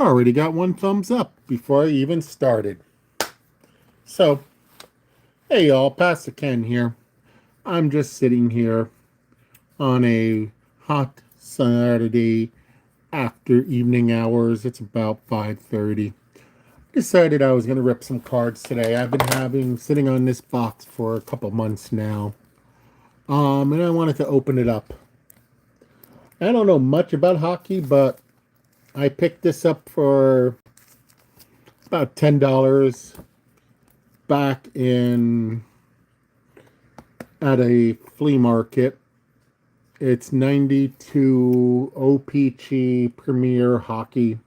Already got one thumbs up before I even started. So, hey y'all, Pastor Ken here. I'm just sitting here on a hot Saturday after evening hours. It's about 5:30. Decided I was going to rip some cards today. I've been sitting on this box for a couple months now. And I wanted to open it up. I don't know much about hockey, but I picked this up for about $10 back in at a flea market. It's 92 OPC Premier Hockey.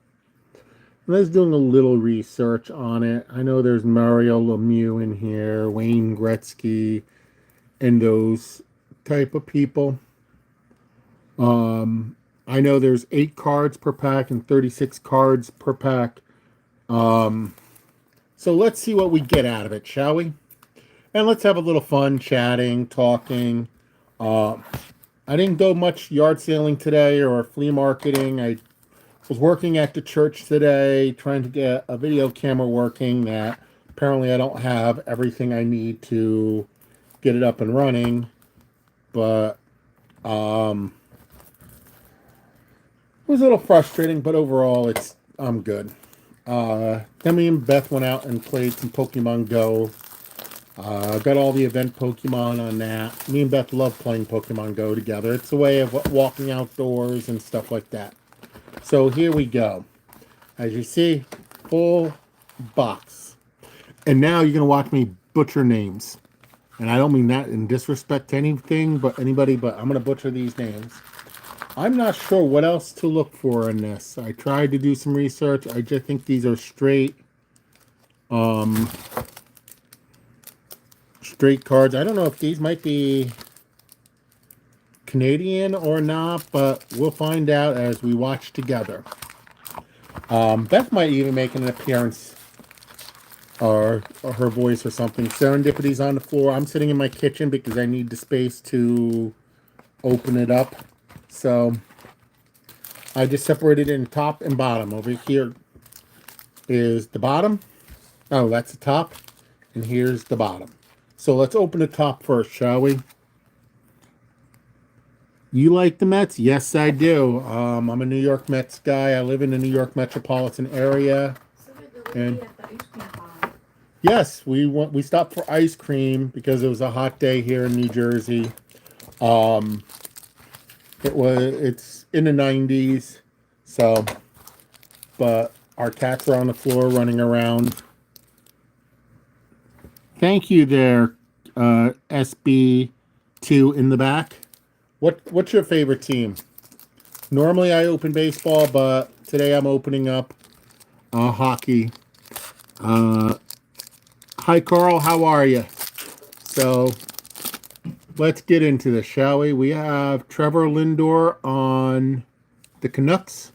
I was doing a little research on it. I know there's Mario Lemieux in here, Wayne Gretzky, and those type of people. I know there's 8 cards per pack and 36 cards per pack. So let's see what we get out of it, shall we? And let's have a little fun chatting, talking. I didn't go much yard sailing today or flea marketing. I was working at the church today, trying to get a video camera working that apparently I don't have everything I need to get it up and running. But it was a little frustrating, but overall I'm good. Then me and Beth went out and played some Pokemon Go. Got all the event Pokemon on that. Me and Beth love playing Pokemon Go together. It's a way of walking outdoors and stuff like that. So here we go. As you see, full box. And now you're going to watch me butcher names. And I don't mean that in disrespect to anything, but anybody, but I'm going to butcher these names. I'm not sure what else to look for in this. I tried to do some research. I just think these are straight cards. I don't know if these might be Canadian or not, but we'll find out as we watch together. Beth might even make an appearance or her voice or something. Serendipity's on the floor. I'm sitting in my kitchen because I need the space to open it up. So I just separated it in top and bottom. Over here is the bottom. Oh, that's the top. And here's the bottom. So let's open the top first, shall we? You like the Mets? Yes, I do. I'm a New York Mets guy. I live in the New York metropolitan area. And yes, we stopped for ice cream because it was a hot day here in New Jersey. It's in the 90s. So, but our cats are on the floor running around. Thank you there, SB2 in the back. What's your favorite team? Normally I open baseball, but today I'm opening up hockey. Hi, Carl. How are you? So let's get into this, shall we? We have Trevor Lindor on the Canucks.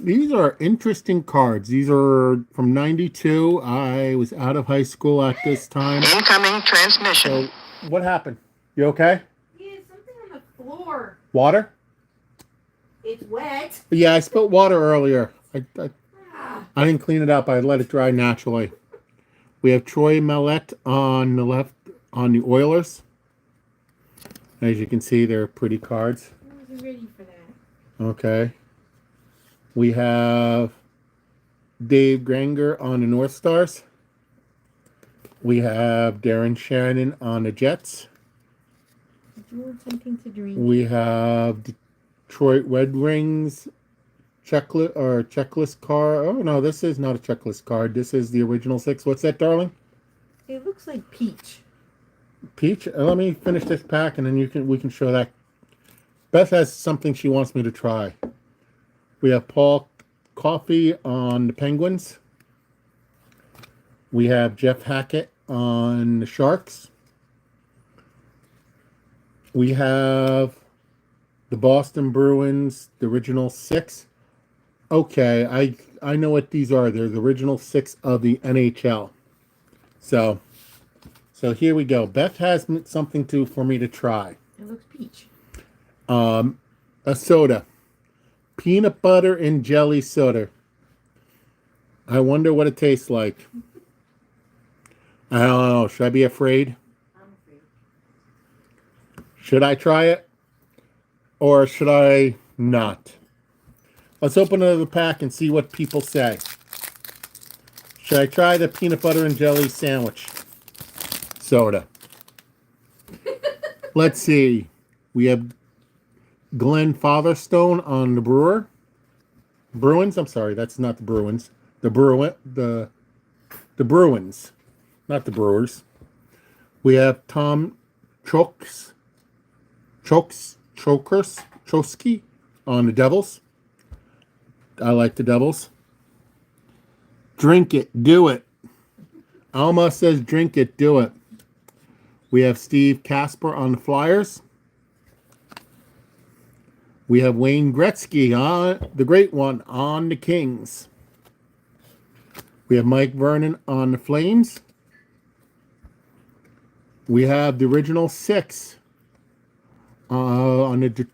These are interesting cards. These are from 92. I was out of high school at this time. Incoming transmission. So what happened? You okay? Yeah, something on the floor. Water? It's wet. Yeah, I spilled water earlier. I didn't clean it up. I let it dry naturally. We have Troy Mellette on the left on the Oilers. As you can see, they're pretty cards. I wasn't ready for that. Okay. We have Dave Granger on the North Stars. We have Darren Shannon on the Jets. Did you want something to drink? We have Detroit Red Wings checklist card. Oh no, this is not a checklist card. This is the original 6. What's that, darling? It looks like peach. Peach. Let me finish this pack, and then we can show that. Beth has something she wants me to try. We have Paul Coffey on the Penguins. We have Jeff Hackett on the Sharks. We have the Boston Bruins, the original 6. Okay, I know what these are. They're the original 6 of the NHL. So here we go. Beth has something for me to try. It looks peach. A soda. peanut butter and jelly soda. I wonder what it tastes like. I don't know. Should I be afraid? I'm afraid. Should I try it? Or should I not? Let's open another pack and see what people say. Should I try the peanut butter and jelly sandwich soda? Let's see. We have Glenn Fatherstone on the Bruins. I'm sorry, that's not the Bruins. The Bruins, not the Brewers. We have Tom Chokers Chosky on the Devils. I like the Devils. Drink it, do it. Alma says drink it, do it. We have Steve Casper on the Flyers. We have Wayne Gretzky, on the great one, on the Kings. We have Mike Vernon on the Flames. We have the original six on the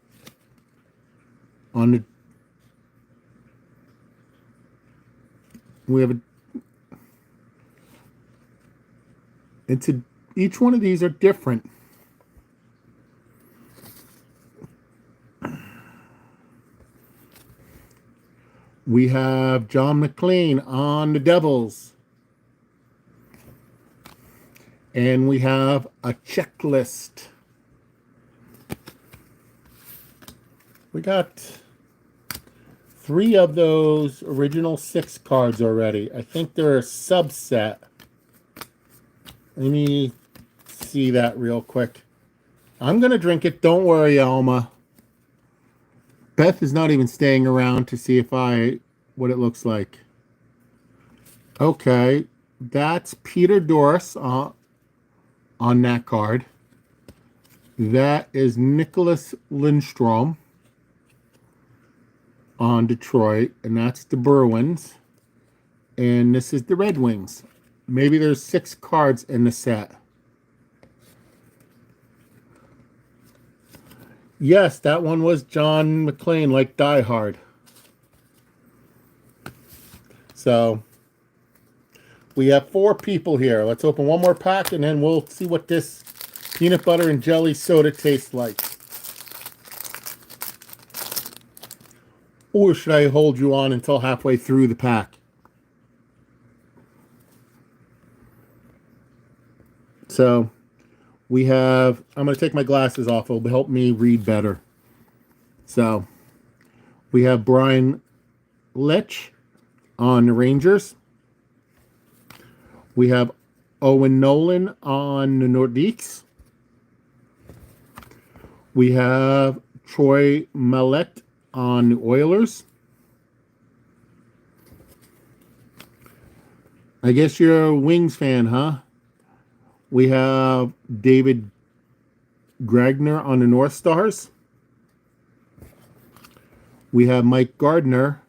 we have each one of these are different. We have John McClain on the Devils. And we have a checklist. We got 3 of those original 6 cards already. I think they're a subset. Let me see that real quick. I'm going to drink it. Don't worry, Alma. Beth is not even staying around to see what it looks like. Okay. That's Peter Doris on that card. That is Nicholas Lindstrom on Detroit, and that's the Bruins. And this is the Red Wings. Maybe there's 6 cards in the set. Yes, that one was John McClain, like Die Hard. So, we have 4 people here. Let's open one more pack, and then we'll see what this peanut butter and jelly soda tastes like. Or should I hold you on until halfway through the pack? So, we have, I'm going to take my glasses off. It'll help me read better. So, we have Brian Leetch on the Rangers. We have Owen Nolan on the Nordiques. We have Troy Mallette on the Oilers. I guess you're a Wings fan, huh? We have David Gragner on the North Stars. We have Mike Gartner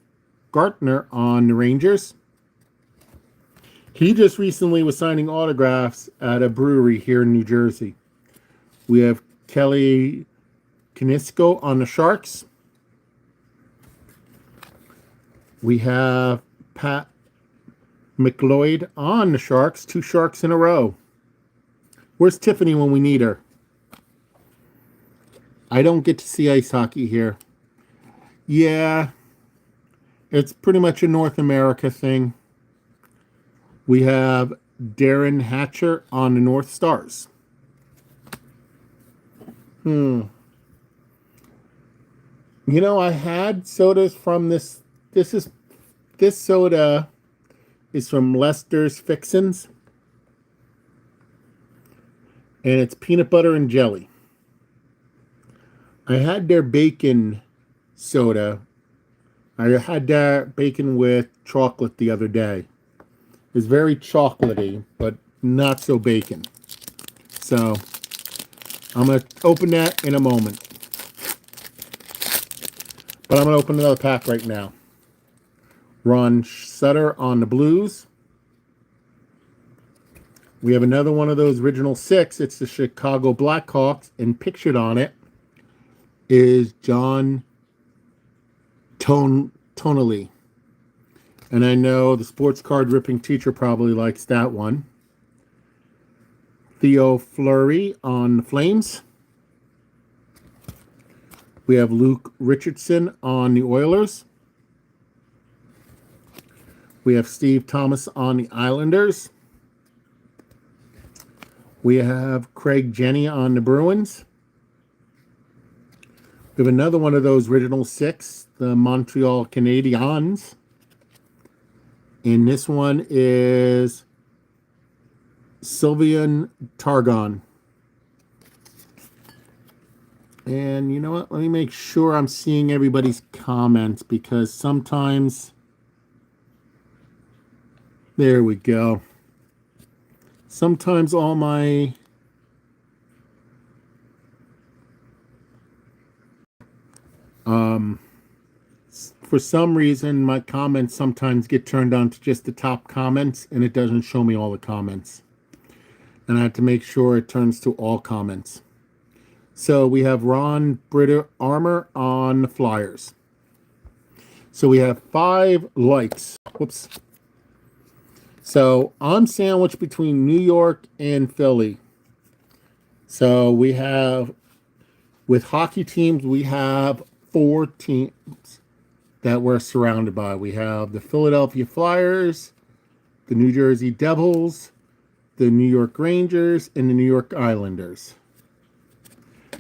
on the Rangers. He just recently was signing autographs at a brewery here in New Jersey. We have Kelly Kinisko on the Sharks. We have Pat McLeod on the Sharks. 2 Sharks in a row. Where's Tiffany when we need her? I don't get to see ice hockey here. Yeah, it's pretty much a North America thing. We have Darren Hatcher on the North Stars. You know, I had sodas from this. This soda is from Lester's Fixins. And it's peanut butter and jelly. I had their bacon soda. I had that bacon with chocolate the other day. It's very chocolatey, but not so bacon. So, I'm going to open that in a moment. But I'm going to open another pack right now. Ron Sutter on the Blues. We have another one of those original 6. It's the Chicago Blackhawks, and pictured on it is John tonally. And I know the sports card ripping teacher probably likes that one. Theo Fleury on the Flames. We have Luke Richardson on the Oilers. We have Steve Thomas on the Islanders. We have Craig Jenny on the Bruins. We have another one of those original six, the Montreal Canadiens. And this one is Sylvain Targon. And you know what? Let me make sure I'm seeing everybody's comments, because sometimes... There we go. Sometimes all my... for some reason, my comments sometimes get turned on to just the top comments, and it doesn't show me all the comments. And I have to make sure it turns to all comments. So we have Ron Britter Armor on the Flyers. So we have 5 likes. Whoops. So I'm sandwiched between New York and Philly. So we have, with hockey teams, we have 4 teams that we're surrounded by. We have the Philadelphia Flyers, the New Jersey Devils, the New York Rangers, and the New York Islanders.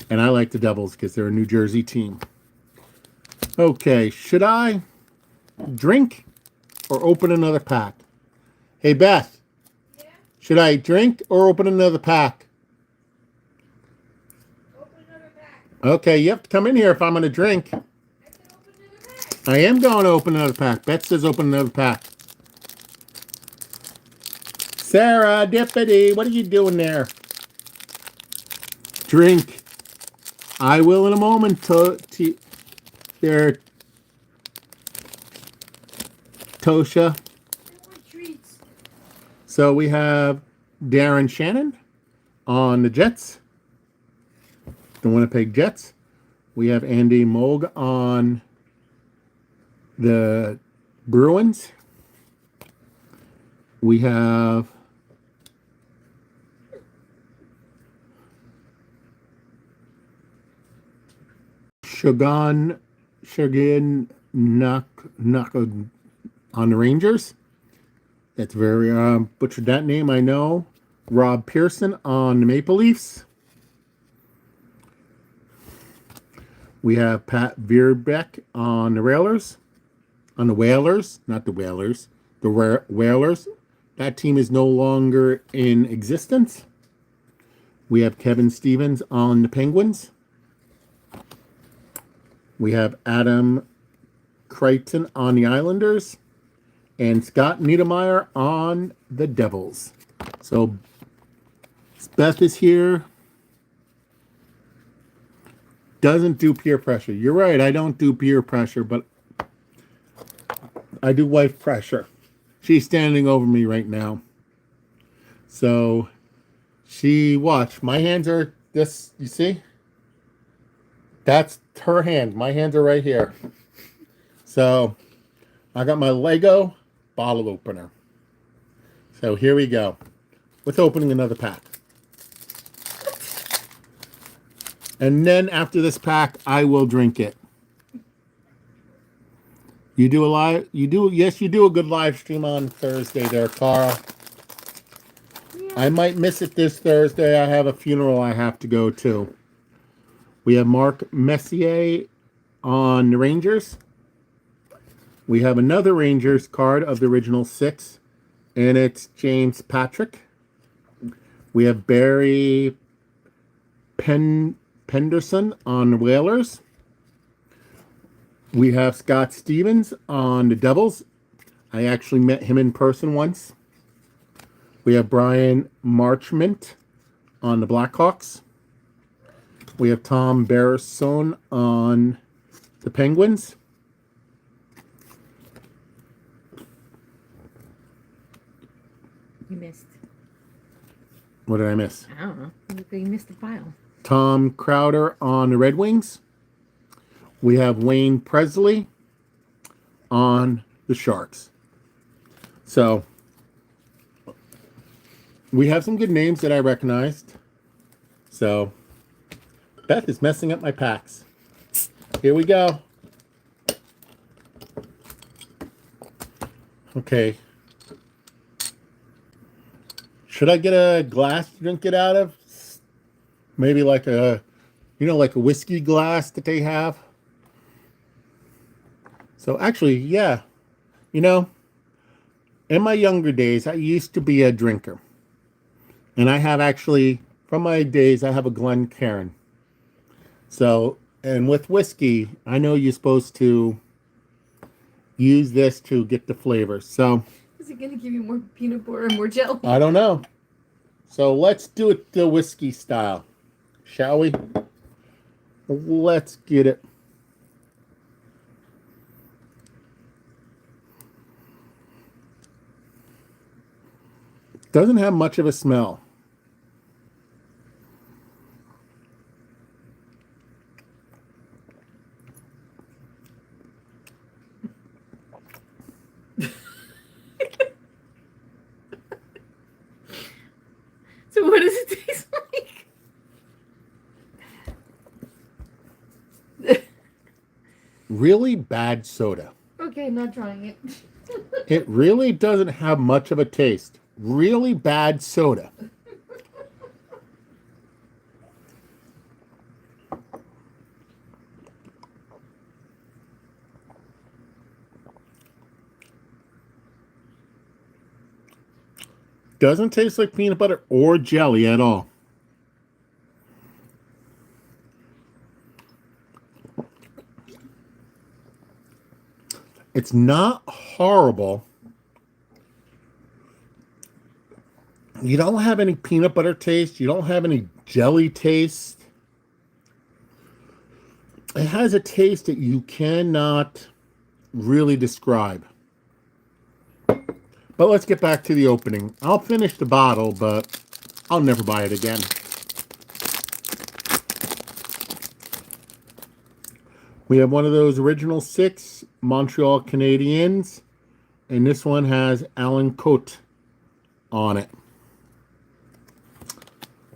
And I like the Devils because they're a New Jersey team. Okay, should I drink or open another pack? Hey, Beth. Yeah? Should I drink or open another pack? Open another pack. Okay, you have to come in here if I'm going to drink. I said open another pack. I am going to open another pack. Beth says open another pack. Sarah, Dippity, what are you doing there? Drink. I will in a moment. There, Tosha. Treats. So we have Darren Shannon on the Jets, the Winnipeg Jets. We have Andy Moog on the Bruins. We have Shogun Nak on the Rangers. That's very butchered that name, I know. Rob Pearson on the Maple Leafs. We have Pat Veerbeck on the Whalers. On the Whalers, not the Whalers. The Whalers. That team is no longer in existence. We have Kevin Stevens on the Penguins. We have Adam Creighton on the Islanders. And Scott Niedermeyer on the Devils. So Beth is here. Doesn't do peer pressure. You're right, I don't do peer pressure, but I do wife pressure. She's standing over me right now. So watch. My hands are this, you see? That's her hand. My hands are right here. So I got my Lego bottle opener. So here we go. With opening another pack. And then after this pack, I will drink it. You do a live, yes, you do a good live stream on Thursday there, Carl. Yeah. I might miss it this Thursday. I have a funeral I have to go to. We have Mark Messier on the Rangers. We have another Rangers card of the original 6, and it's James Patrick. We have Barry Penderson on the Whalers. We have Scott Stevens on the Devils. I actually met him in person once. We have Brian Marchment on the Blackhawks. We have Tom Barrason on the Penguins. You missed. What did I miss? I don't know. You missed the file. Tom Crowder on the Red Wings. We have Wayne Presley on the Sharks. So we have some good names that I recognized. So Beth is messing up my packs. Here we go. Okay. Should I get a glass to drink it out of? Maybe like a, like a whiskey glass that they have. So actually, yeah. In my younger days, I used to be a drinker. And I have actually, from my days, I have a Glencairn. So, and with whiskey, I know you're supposed to use this to get the flavor. So, Is it gonna give you more peanut butter and more jelly? I don't know. So let's do it the whiskey style, shall we? Let's get it. Doesn't have much of a smell. So what does it taste like? Really bad soda. Okay, not trying it. It really doesn't have much of a taste. Really bad soda. Doesn't taste like peanut butter or jelly at all. It's not horrible. You don't have any peanut butter taste. You don't have any jelly taste. It has a taste that you cannot really describe. But let's get back to the opening. I'll finish the bottle, but I'll never buy it again. We have one of those original 6 Montreal Canadiens, and this one has Alan Cote on it.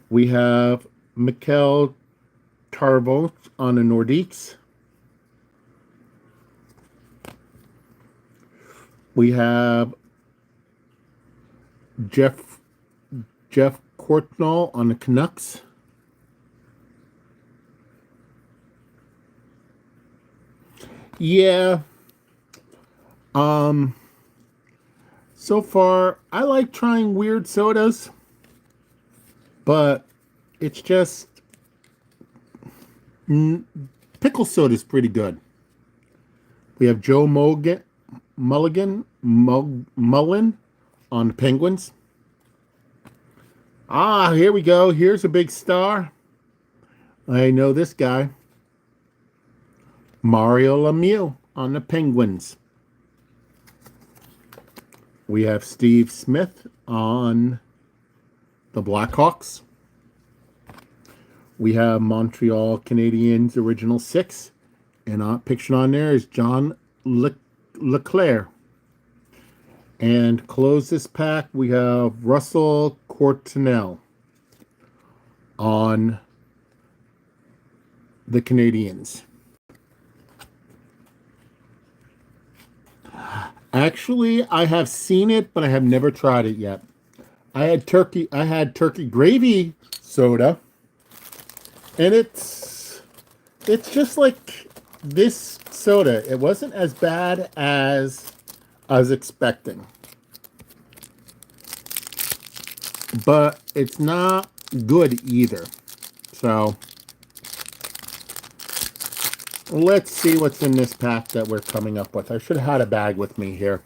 We have Mikhail Tarvos on the Nordiques. We have Jeff Courtnall on the Canucks. Yeah. So far, I like trying weird sodas, but it's just pickle soda is pretty good. We have Joe Mullen on the Penguins. Here we go. Here's a big star. I know this guy. Mario Lemieux on the Penguins. We have Steve Smith on the Blackhawks. We have Montreal Canadiens original 6. And pictured on there is John Leclerc. And close this pack, we have Russell Courtnall on the Canadiens. Actually, I have seen it, but I have never tried it yet. I had turkey gravy soda, and it's just like this soda. It wasn't as bad as I was expecting, but it's not good either. So let's see what's in this pack that we're coming up with. I should have had a bag with me here.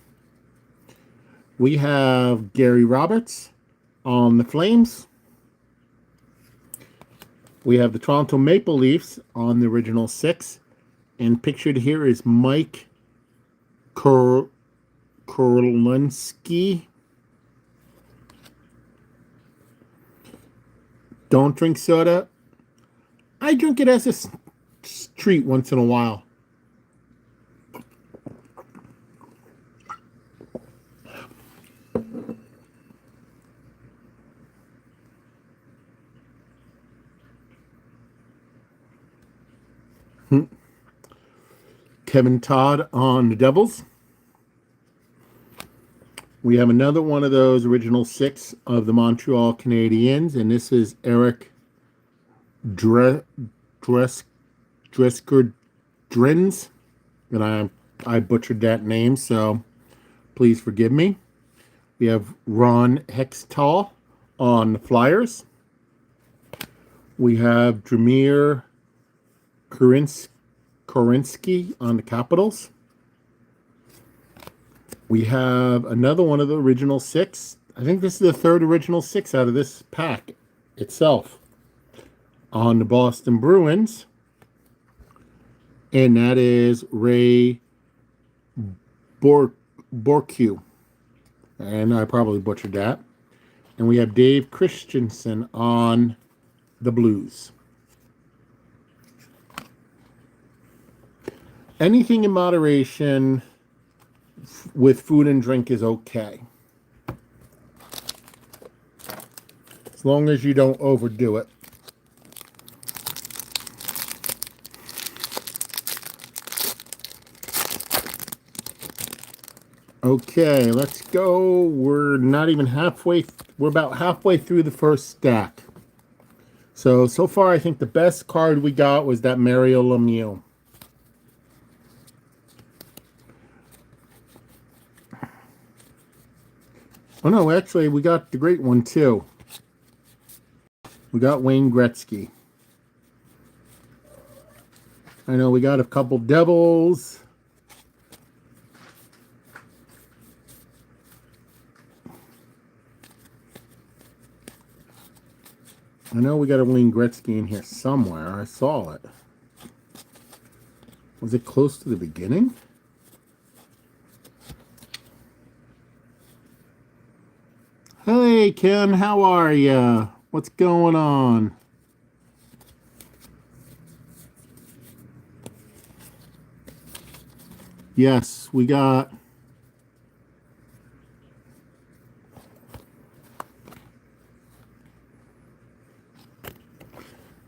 We have Gary Roberts on the Flames. We have the Toronto Maple Leafs on the original 6. And pictured here is Mike Kurlinski. Don't drink soda. I drink it as a treat once in a while. Kevin Todd on the Devils. We have another one of those original 6 of the Montreal Canadiens, and this is Eric Dresker Drins, and I butchered that name, so please forgive me. We have Ron Hextall on the Flyers. We have Dramir Korinsky on the Capitals. We have another one of the original 6. I think this is the 3rd original 6 out of this pack itself on the Boston Bruins. And that is Ray Borku. And I probably butchered that. And we have Dave Christensen on the Blues. Anything in moderation with food and drink is okay. As long as you don't overdo it. Okay, let's go. We're not even halfway. We're about halfway through the first stack. So far, I think the best card we got was that Mario Lemieux. Oh no, actually, we got the great one too. We got Wayne Gretzky. I know we got a couple Devils. I know we got a Wayne Gretzky in here somewhere. I saw it. Was it close to the beginning? Hey, Ken, how are ya? What's going on? Yes, we got...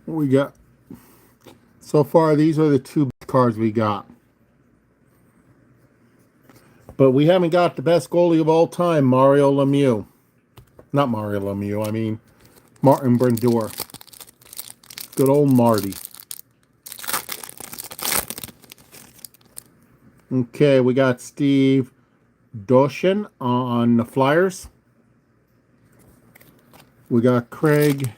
What we got? So far, these are the 2 cards we got. But we haven't got the best goalie of all time, Mario Lemieux. Not Mario Lemieux, I mean Martin Brodeur. Good old Marty. Okay, we got Steve Doshin on the Flyers. We got Craig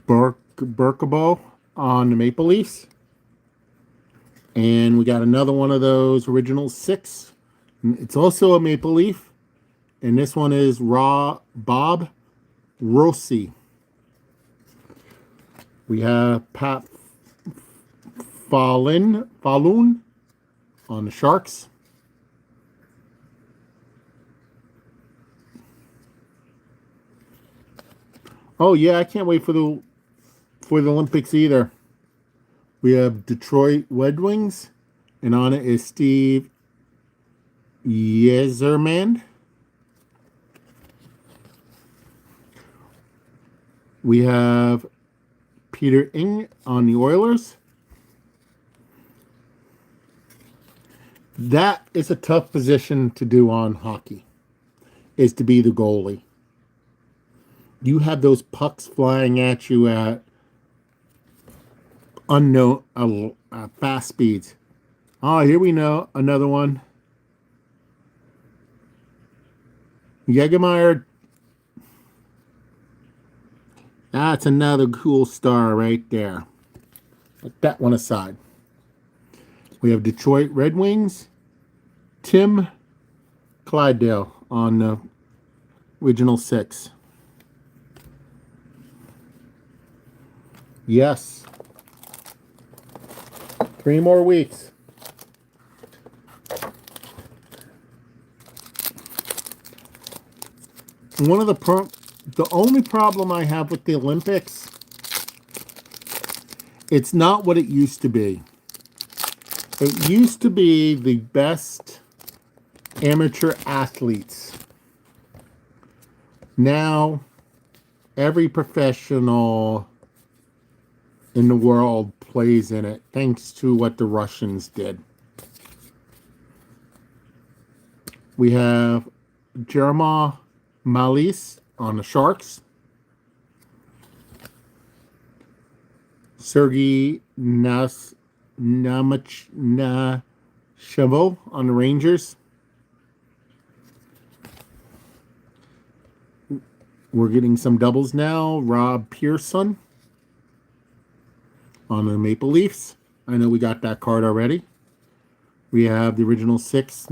Berkebo on the Maple Leafs. And we got another one of those original 6. It's also a Maple Leaf. And this one is Bob Rossi. We have Pat Falloon on the Sharks. Oh yeah, I can't wait for the Olympics either. We have Detroit Red Wings, and on it is Steve Yzerman. We have Peter Ing on the Oilers. That is a tough position to do on hockey, is to be the goalie. You have those pucks flying at you at unknown fast speeds. Oh, here we know another one. Jägermeyer. That's another cool star right there. Put that one aside. We have Detroit Red Wings. Tim Clydesdale on the original 6. Yes. 3 more weeks. One of the only problem I have with the Olympics, it's not what it used to be. It used to be the best amateur athletes. Now, every professional in the world plays in it, thanks to what the Russians did. We have Jeremiah Malis on the Sharks. Sergei Namachevo on the Rangers. We're getting some doubles now. Rob Pearson on the Maple Leafs. I know we got that card already. We have the original 6,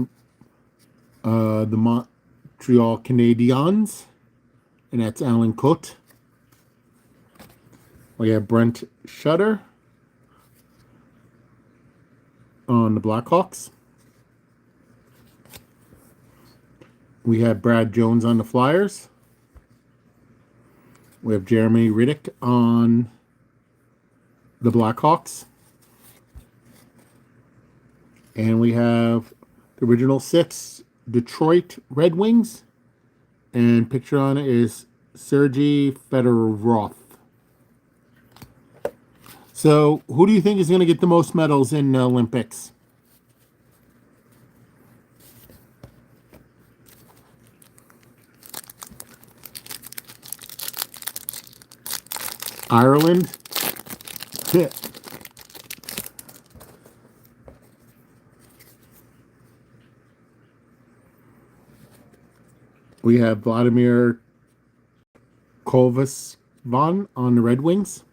the Montreal Canadiens, and that's Alan Cote. We have Brent Shutter on the Blackhawks. We have Brad Jones on the Flyers. We have Jeremy Riddick on the Blackhawks. And we have the original 6, Detroit Red Wings. And picture on it is Sergei Fedorov. So, who do you think is going to get the most medals in the Olympics? Ireland? We have Vladimir Kovasvan on the Red Wings.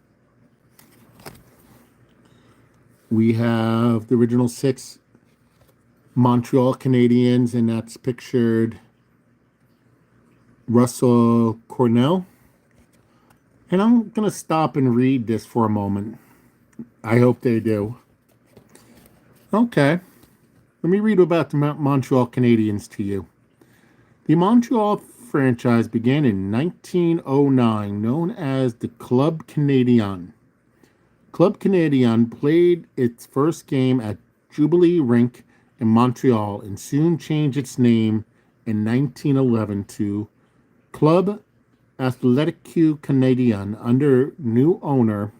We have the original 6 Montreal Canadiens, and that's pictured Russell Cornell. And I'm going to stop and read this for a moment. I hope they do. Okay. Let me read about the Montreal Canadiens to you. The Montreal franchise began in 1909, known as the Club Canadien. Club Canadien played its first game at Jubilee Rink in Montreal and soon changed its name in 1911 to Club Athletique Canadien under new owner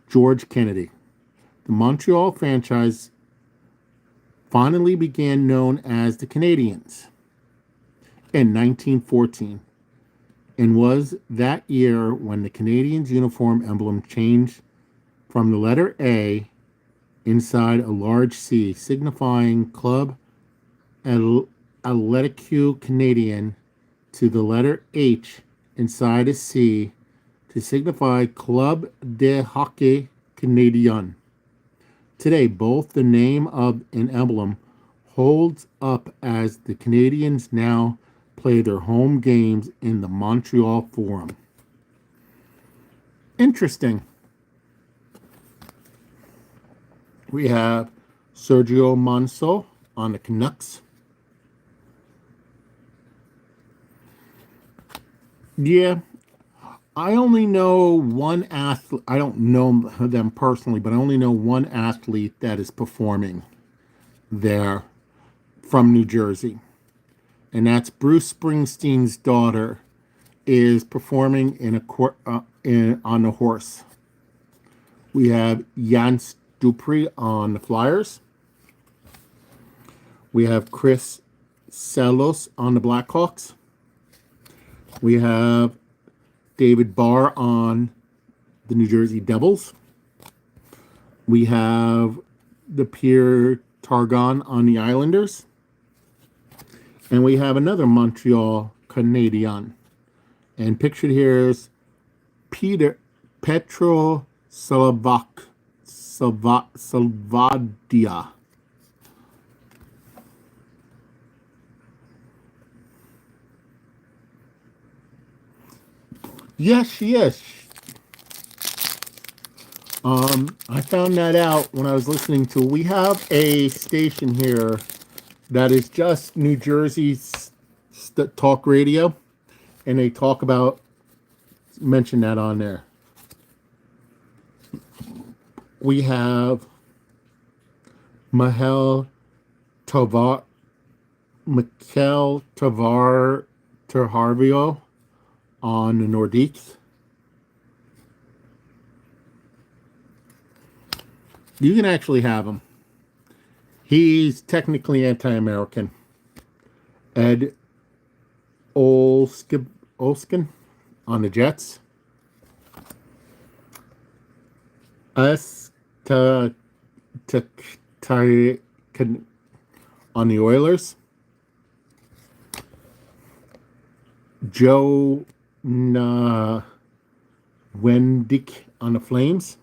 George Kennedy. The Montreal franchise finally began known as the Canadiens in 1914 and was that year when the Canadiens uniform emblem changed from the letter A inside a large C, signifying Club Athletique Canadien, to the letter H inside a C to signify Club de Hockey Canadien. Today, both the name of an emblem holds up as the Canadiens now play their home games in the Montreal Forum. Interesting. We have Sergio Monso on the Canucks. Yeah, I only know one athlete. I don't know them personally, but I only know one athlete that is performing there from New Jersey. And that's Bruce Springsteen's daughter is performing on a horse. We have Jans Dupree on the Flyers. We have Chris Salos on the Blackhawks. We have David Barr on the New Jersey Devils. We have the Pierre Targon on the Islanders. And we have another Montreal Canadien. And pictured here is Petro Salvadia. Yes, she is. I found that out when I was listening to. We have a station here that is just New Jersey's talk radio, and they talk about mention that on there. We have Mikel Tarvio on the Nordiques. You can actually have him. He's technically anti-American. Ed Olskin on the Jets. Us to on the Oilers. Joe Wendick on the Flames.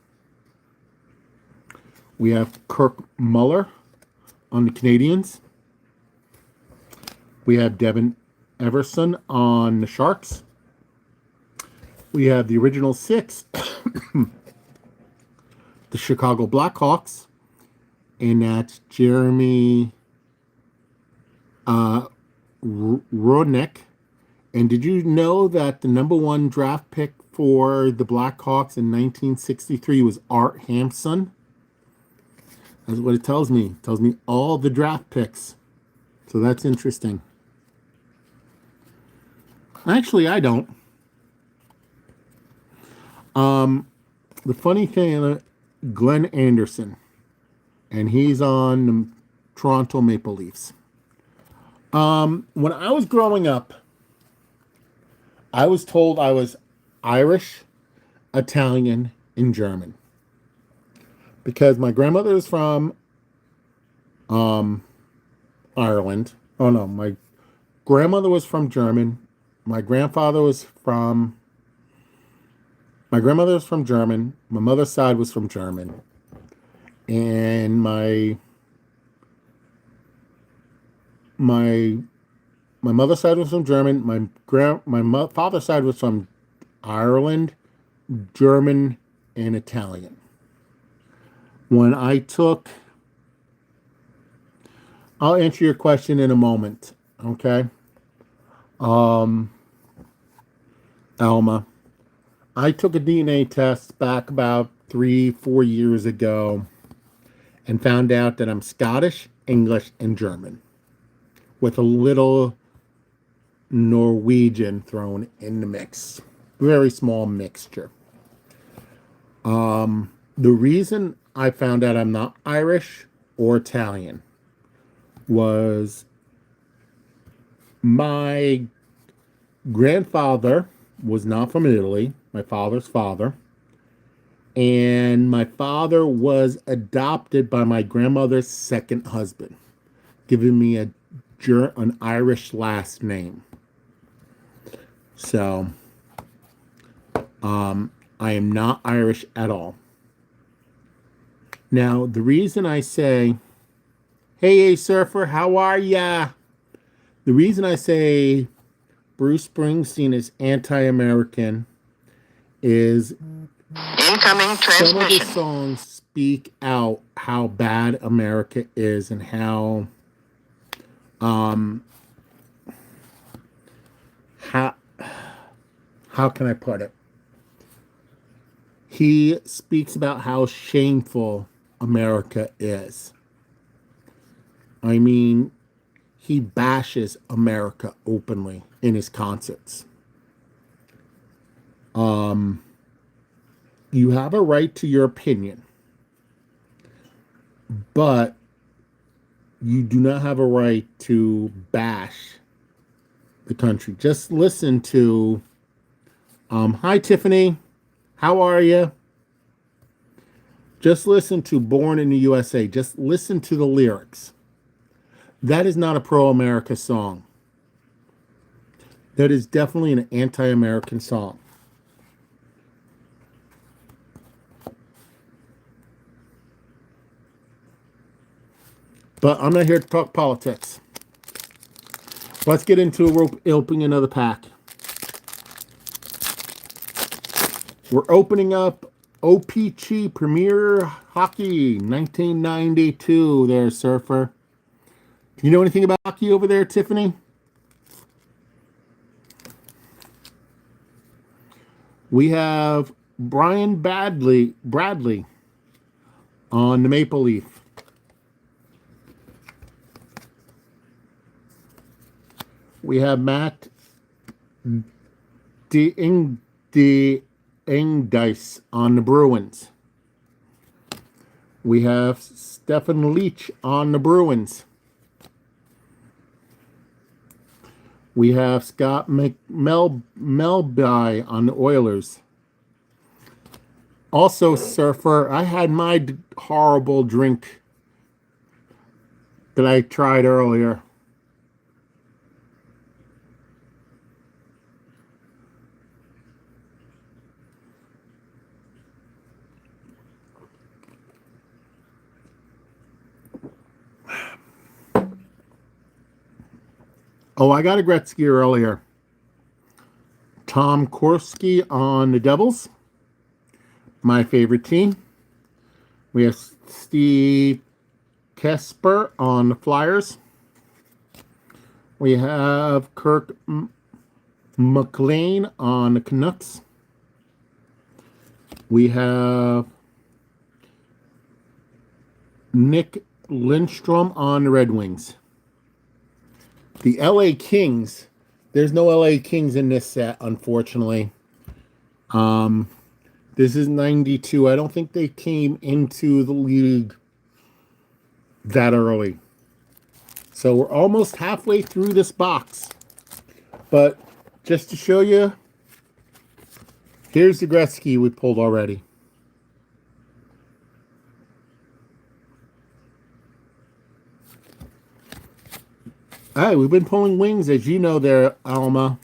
We have Kirk Muller on the Canadiens. We have Devin Everson on the Sharks. We have the original six, the Chicago Blackhawks, and that's Jeremy Roenick. And did you know that the number one draft pick for the Blackhawks in 1963 was Art Hampson? That's what it tells me. It tells me all the draft picks. So that's interesting. Actually, I don't. The funny thing, Glenn Anderson, and he's on the Toronto Maple Leafs. When I was growing up, I was told I was Irish, Italian, and German. Because my grandmother is from Ireland. Oh no, my grandmother was from German. My grandfather was from... My grandmother was from German. My mother's side was from German. And my mother's side was from German. My father's side was from Ireland, German, and Italian. When I took... I'll answer your question in a moment, okay? Alma. I took a DNA test back about 3-4 years ago and found out that I'm Scottish, English, and German, with a little Norwegian thrown in the mix. Very small mixture. The reason I found out I'm not Irish or Italian was my grandfather was not from Italy, my father's father, and my father was adopted by my grandmother's second husband, giving me an Irish last name. So, I am not Irish at all. Now, the reason I say, hey, surfer, how are ya? The reason I say Bruce Springsteen is anti-American is Incoming some of the transmission. songs speak out how bad America is and how can I put it? He speaks about how shameful America is. I mean, he bashes America openly in his concerts. You have a right to your opinion, but you do not have a right to bash the country. Just listen to, hi Tiffany, how are you? Just listen to Born in the USA. Just listen to the lyrics. That is not a pro-America song. That is definitely an anti-American song. But I'm not here to talk politics. Let's get into opening another pack. We're opening up OPC Premier Hockey 1992 there, Surfer. Do you know anything about hockey over there, Tiffany? We have Brian Bradley on the Maple Leaf. We have Matt Ingdice on the Bruins. We have Stephen Leach on the Bruins. We have Scott Melby on the Oilers. Also, Surfer, I had my horrible drink that I tried earlier. Oh, I got a Gretzky earlier. Tom Korski on the Devils. My favorite team. We have Steve Kesper on the Flyers. We have Kirk McLean on the Canucks. We have Nick Lindstrom on the Red Wings. The LA Kings. There's no LA Kings in this set, unfortunately. This is 92. I don't think they came into the league that early. So we're almost halfway through this box. But just to show you, here's the Gretzky we pulled already. All right, we've been pulling wings, as you know there, Alma.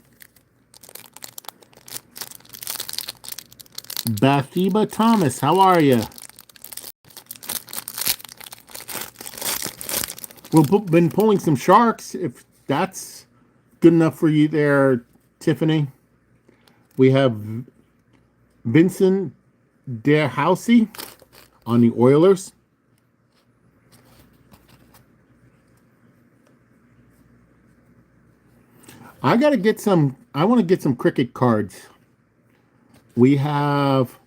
Bathsheba Thomas, how are you? We've been pulling some Sharks, if that's good enough for you there, Tiffany. We have Vincent DeHousey on the Oilers. I want to get some cricket cards. We have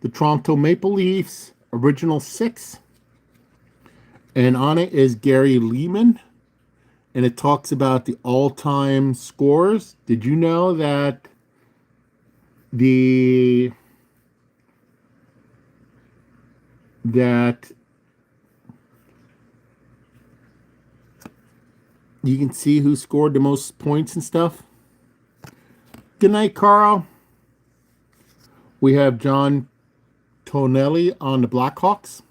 the Toronto Maple Leafs original 6. And on it is Gary Leeman. And it talks about the all-time scores. Did you know that you can see who scored the most points and stuff? Good night, Carl. We have John Tonelli on the Blackhawks.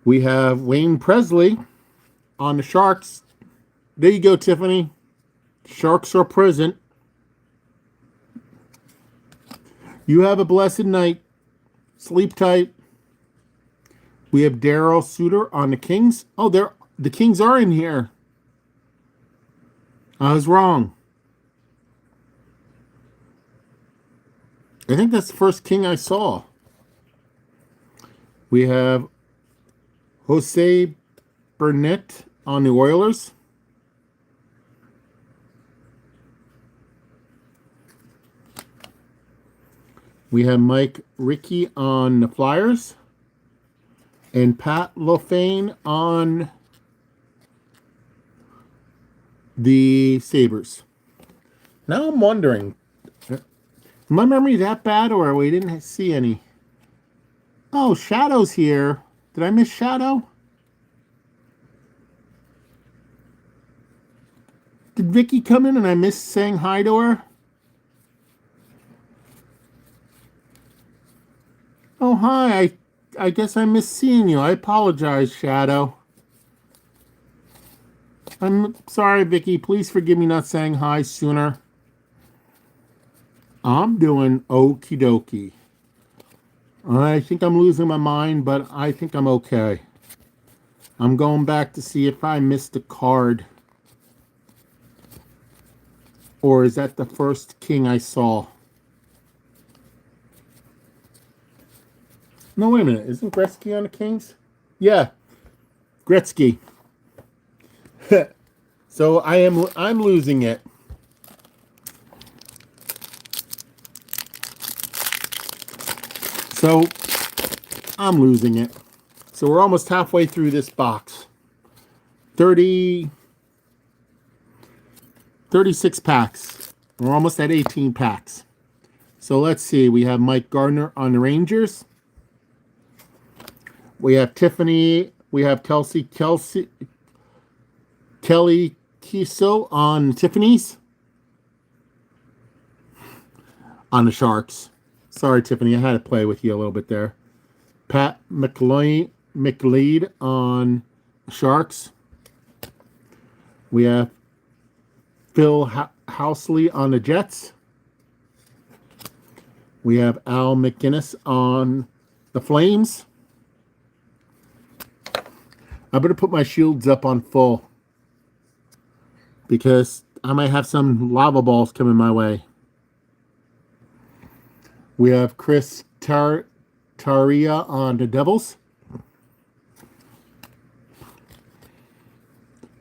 We have Wayne Presley on the Sharks. There you go, Tiffany. Sharks are present. You have a blessed night. Sleep tight. We have Daryl Suter on the Kings. Oh, the Kings are in here. I was wrong. I think that's the first King I saw. We have Jose Burnett on the Oilers. We have Mike Rickey on the Flyers. And Pat LaFane on the Sabres. Now I'm wondering, my memory that bad, or we didn't see any? Oh, Shadow's here. Did I miss Shadow? Did Vicky come in and I missed saying hi to her? Oh, hi. I guess I missed seeing you. I apologize, Shadow. I'm sorry, Vicky. Please forgive me not saying hi sooner. I'm doing okie dokie. I think I'm losing my mind, but I think I'm okay. I'm going back to see if I missed a card. Or is that the first King I saw? No, wait a minute. Isn't Gretzky on the Kings? Yeah. Gretzky. So I'm losing it. So I'm losing it. So we're almost halfway through this box. 36 packs. We're almost at 18 packs. So let's see. We have Mike Gardner on the Rangers. We have Tiffany. We have Kelly Kiso on Tiffany's. On the Sharks. Sorry, Tiffany. I had to play with you a little bit there. Pat McLeod on Sharks. We have Phil Housley on the Jets. We have Al McInnes on the Flames. I better put my shields up on full because I might have some lava balls coming my way. We have Chris Taria on the Devils.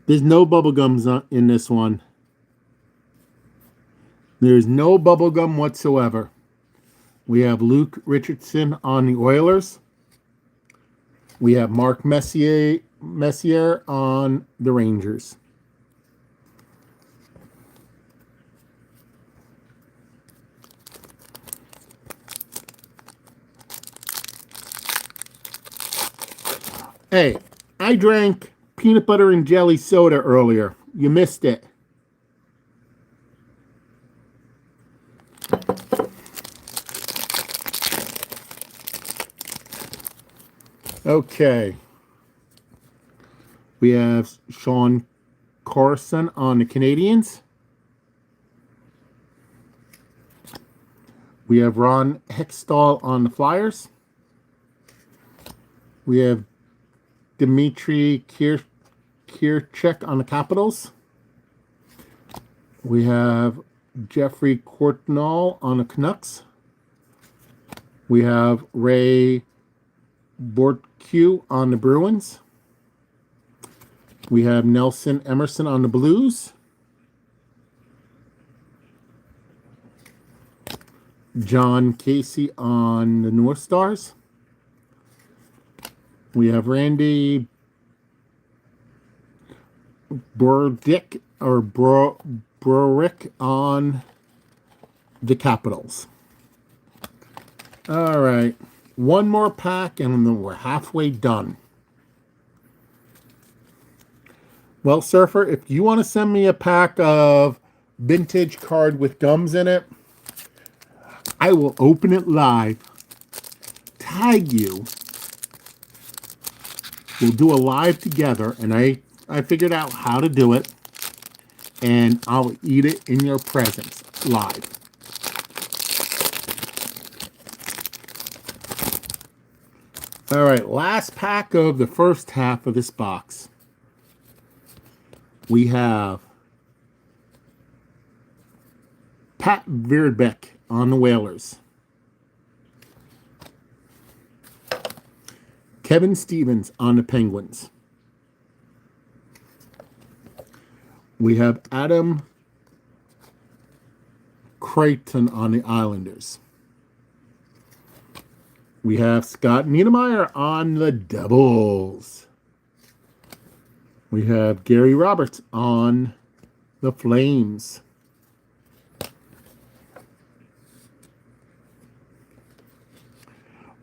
There's no bubblegums in this one. There's no bubblegum whatsoever. We have Luke Richardson on the Oilers. We have Mark Messier on the Rangers. Hey, I drank peanut butter and jelly soda earlier. You missed it. Okay. We have Sean Carson on the Canadiens. We have Ron Hextall on the Flyers. We have Dmitry Kirchek on the Capitals. We have Jeffrey Courtnall on the Canucks. We have Ray Bortque on the Bruins. We have Nelson Emerson on the Blues. John Casey on the North Stars. We have Randy Burdick or Brorick on the Capitals. All right. One more pack and then we're halfway done. Well, Surfer, if you want to send me a pack of vintage card with gums in it, I will open it live, tag you. We'll do a live together, and I figured out how to do it, and I'll eat it in your presence live. All right, last pack of the first half of this box. We have Pat Verbeek on the Whalers. Kevin Stevens on the Penguins. We have Adam Creighton on the Islanders. We have Scott Niedermayer on the Devils. We have Gary Roberts on the Flames.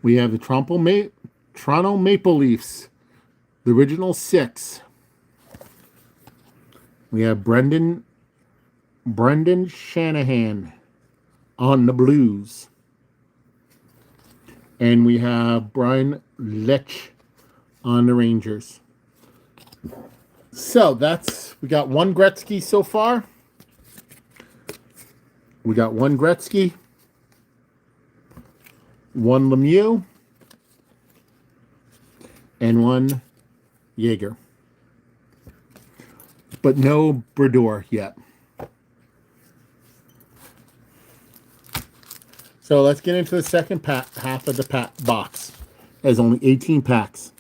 We have the Toronto Maple Leafs, the original 6. We have Brendan Shanahan on the Blues. And we have Brian Lech on the Rangers. So we got one Gretzky so far. We got one Gretzky, one Lemieux, and one Jaeger. But no Brodeur yet. So let's get into the second half of the box. There's only 18 packs.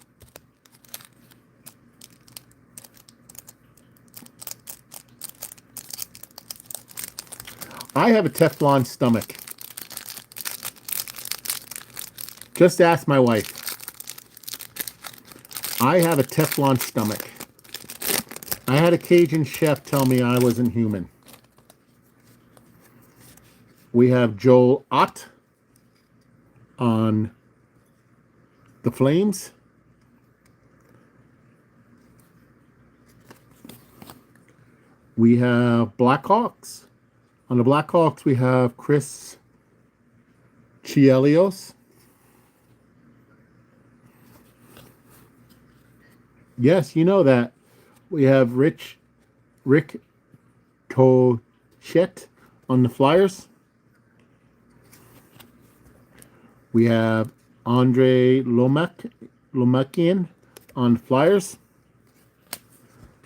I have a Teflon stomach. Just ask my wife. I have a Teflon stomach. I had a Cajun chef tell me I wasn't human. We have Joel Ott on the Flames. We have Blackhawks. On the Blackhawks, we have Chris Chelios. Yes, you know that. We have Rick Tocchet on the Flyers. We have Andre Lomakian on the Flyers.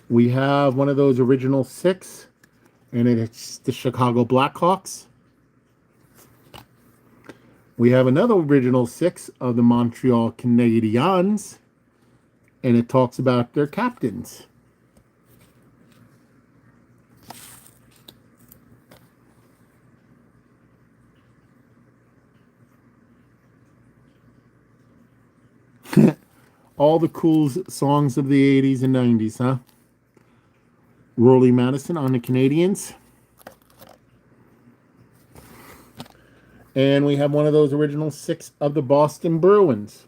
We have one of those original 6, and it's the Chicago Blackhawks. We have another original 6 of the Montreal Canadiens, and it talks about their captains. All the cool songs of the 80s and 90s, huh? Rolly Madison on the Canadiens. And we have one of those original 6 of the Boston Bruins.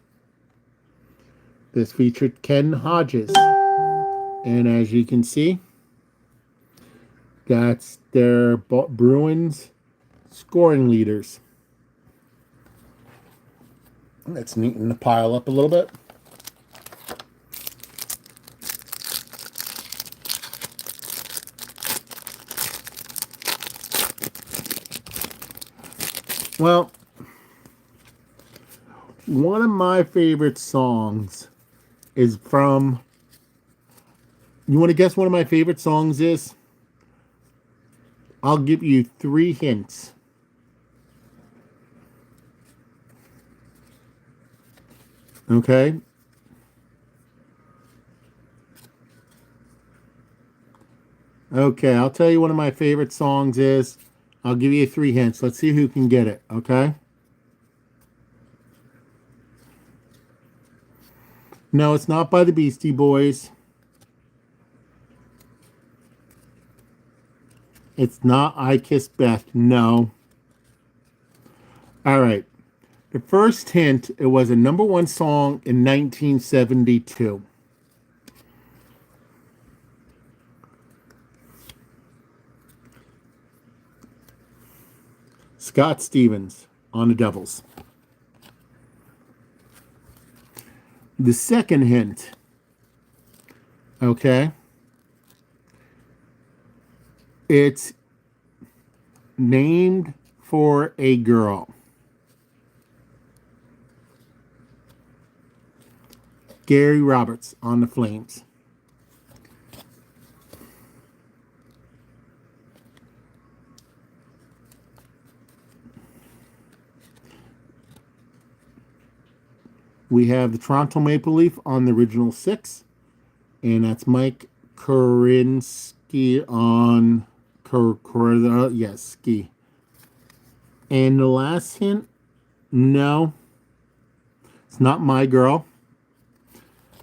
This featured Ken Hodges. And as you can see, that's their Bruins scoring leaders. Let's neaten the pile up a little bit. Well, one of my favorite songs is from... You want to guess one of my favorite songs is? I'll give you 3 hints. Okay? Okay, I'll tell you one of my favorite songs is. I'll give you 3 hints. Let's see who can get it, okay? No, it's not by the Beastie Boys. It's not I Kiss Beth. No. All right. The first hint, it was a #1 song in 1972. Scott Stevens on the Devils. The second hint, okay, it's named for a girl. Gary Roberts on the Flames. We have the Toronto Maple Leaf on the original 6, and that's Mike Kurinsky on ski. And the last hint, no, it's not My Girl.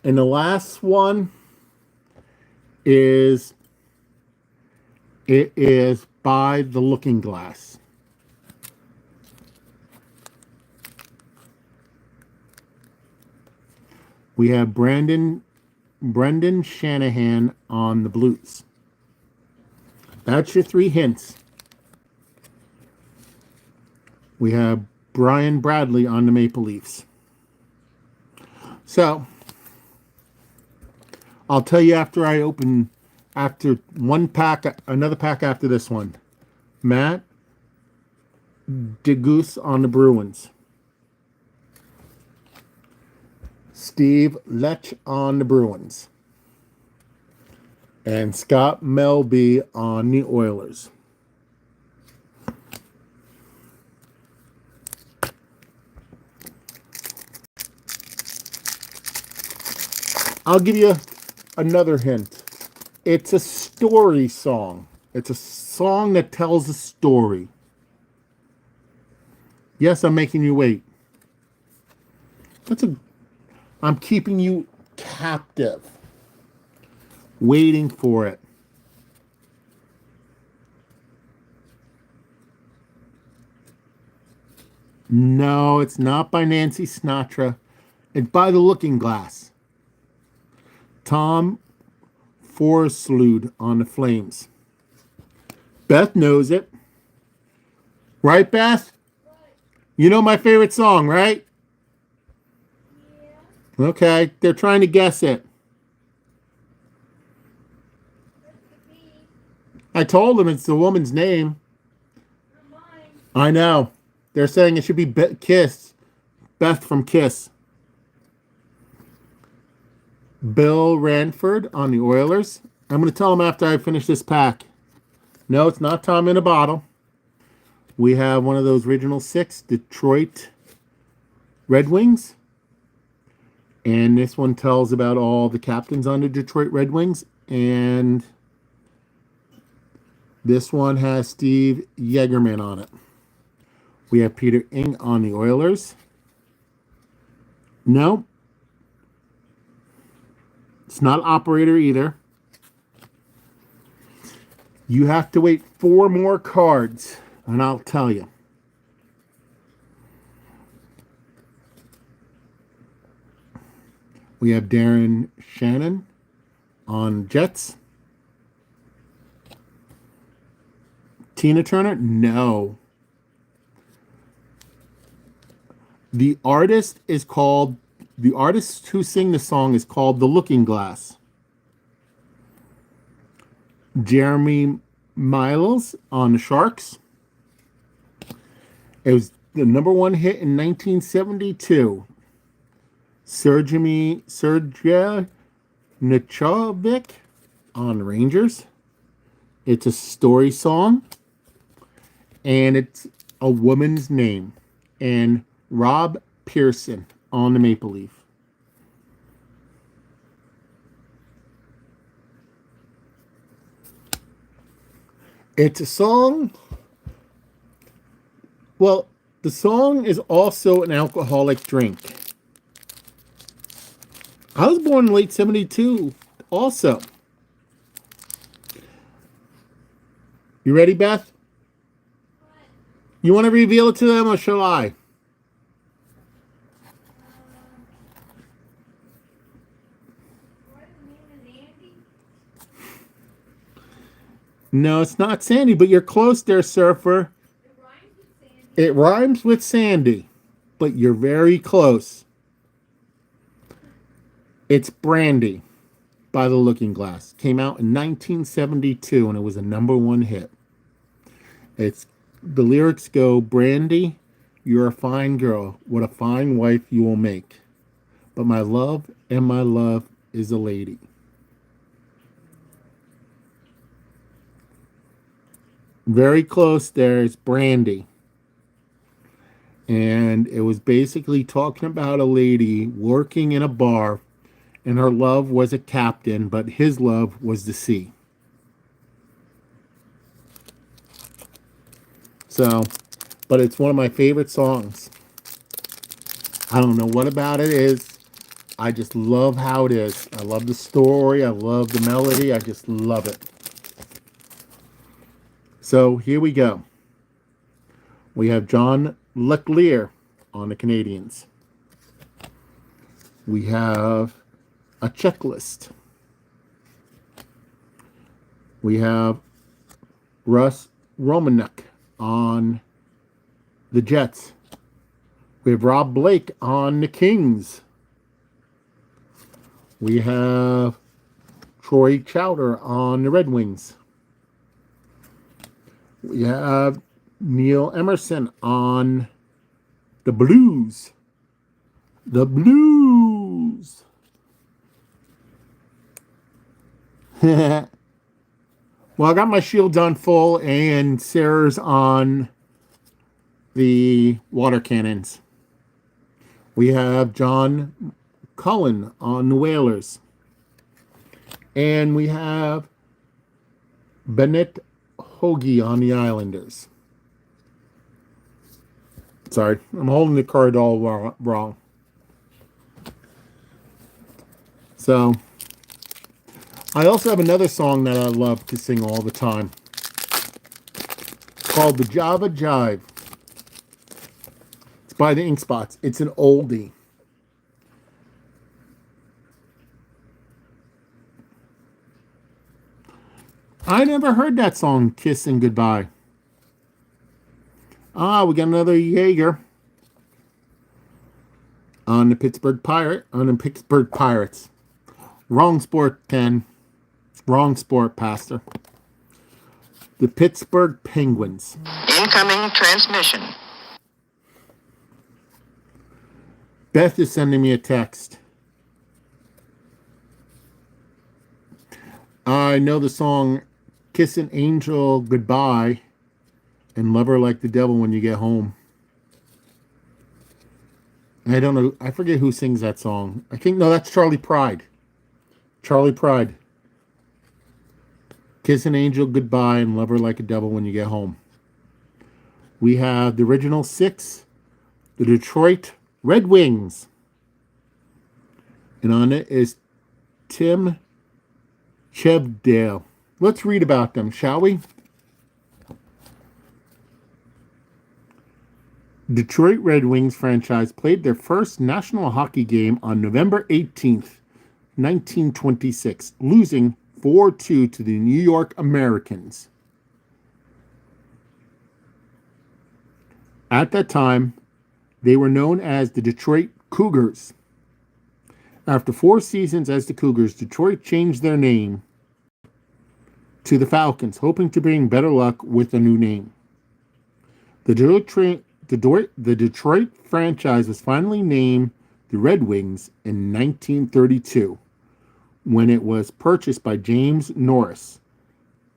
And the last one is, it is by The Looking Glass. We have Brendan Shanahan on the Blues. That's your 3 hints. We have Brian Bradley on the Maple Leafs. So, I'll tell you after I open, after one pack, another pack after this one. Matt DeGoose on the Bruins. Steve Lech on the Bruins. And Scott Melby on the Oilers. I'll give you another hint. It's a story song. It's a song that tells a story. Yes, I'm making you wait. I'm keeping you captive, waiting for it. No, it's not by Nancy Sinatra. It's by The Looking Glass. Tom Forslude on the Flames. Beth knows it. Right, Beth? You know my favorite song, right? Okay, they're trying to guess it. I told them it's the woman's name. I know. They're saying it should be Kiss. Beth from Kiss. Bill Ranford on the Oilers. I'm going to tell them after I finish this pack. No, it's not Tom in a bottle. We have one of those original 6 Detroit Red Wings. And this one tells about all the captains on the Detroit Red Wings. And this one has Steve Yzerman on it. We have Peter Ing on the Oilers. No. It's not operator either. You have to wait 4 more cards, and I'll tell you. We have Darren Shannon on Jets. Tina Turner? No. The artist who sing the song is called The Looking Glass. Jeremy Miles on the Sharks. It was the #1 hit in 1972. Sergei Nichovic on Rangers. It's a story song. And it's a woman's name. And Rob Pearson on the Maple Leaf. It's a song. Well, the song is also an alcoholic drink. I was born in late 72 also. You ready, Beth? You want to reveal it to them or shall I? No, it's not Sandy, but you're close there, Surfer. It rhymes with Sandy, but you're very close. It's Brandy by The Looking Glass. Came out in 1972 and it was a #1 hit. The lyrics go, Brandy, you're a fine girl. What a fine wife you will make. But my love is a lady. Very close there is Brandy. And it was basically talking about a lady working in a bar, and her love was a captain, but his love was the sea. So, but it's one of my favorite songs. I don't know what about it is. I just love how it is. I love the story. I love the melody. I just love it. So here we go. We have John Leclerc on the Canadiens. We have a checklist. We have Russ Romanek on the Jets. We have Rob Blake on the Kings. We have Troy Chowder on the Red Wings. We have Neil Emerson on the Blues. The Blues. Well, I got my shields on full and Sarah's on the water cannons. We have John Cullen on the Whalers. And we have Bennett Hoagie on the Islanders. Sorry, I'm holding the card all wrong. So, I also have another song that I love to sing all the time. Called the Java Jive. It's by the Ink Spots. It's an oldie. I never heard that song, Kissing Goodbye. We got another Jaeger on the Pittsburgh Pirates. Wrong sport, Ken. Wrong sport, Pastor. The Pittsburgh Penguins. Incoming transmission. Beth is sending me a text. I know the song Kiss an Angel Goodbye and Love Her Like the Devil When You Get Home. I don't know. I forget who sings that song. I think, no, that's Charlie Pride. Charlie Pride. Kiss an Angel Goodbye and Love Her Like a Devil When You Get Home. We have the original 6, the Detroit Red Wings. And on it is Tim Chevdale. Let's read about them, shall we? Detroit Red Wings franchise played their first national hockey game on November 18th, 1926, losing 4-2 to the New York Americans. At that time, they were known as the Detroit Cougars. After 4 seasons as the Cougars, Detroit changed their name to the Falcons, hoping to bring better luck with a new name. The Detroit franchise was finally named the Red Wings in 1932 when it was purchased by James Norris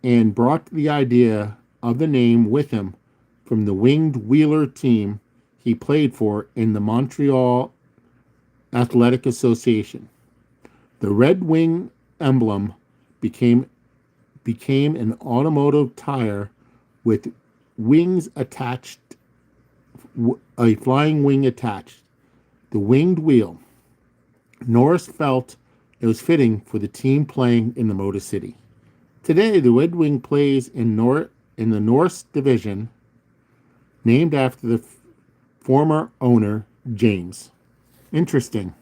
and brought the idea of the name with him from the Winged Wheeler team he played for in the Montreal Athletic Association. The Red Wing emblem became an automotive tire with wings attached, a flying wing attached, the winged wheel. Norris felt it was fitting for the team playing in the Motor City. Today, the Red Wing plays in the Norris Division, named after the former owner, James. Interesting.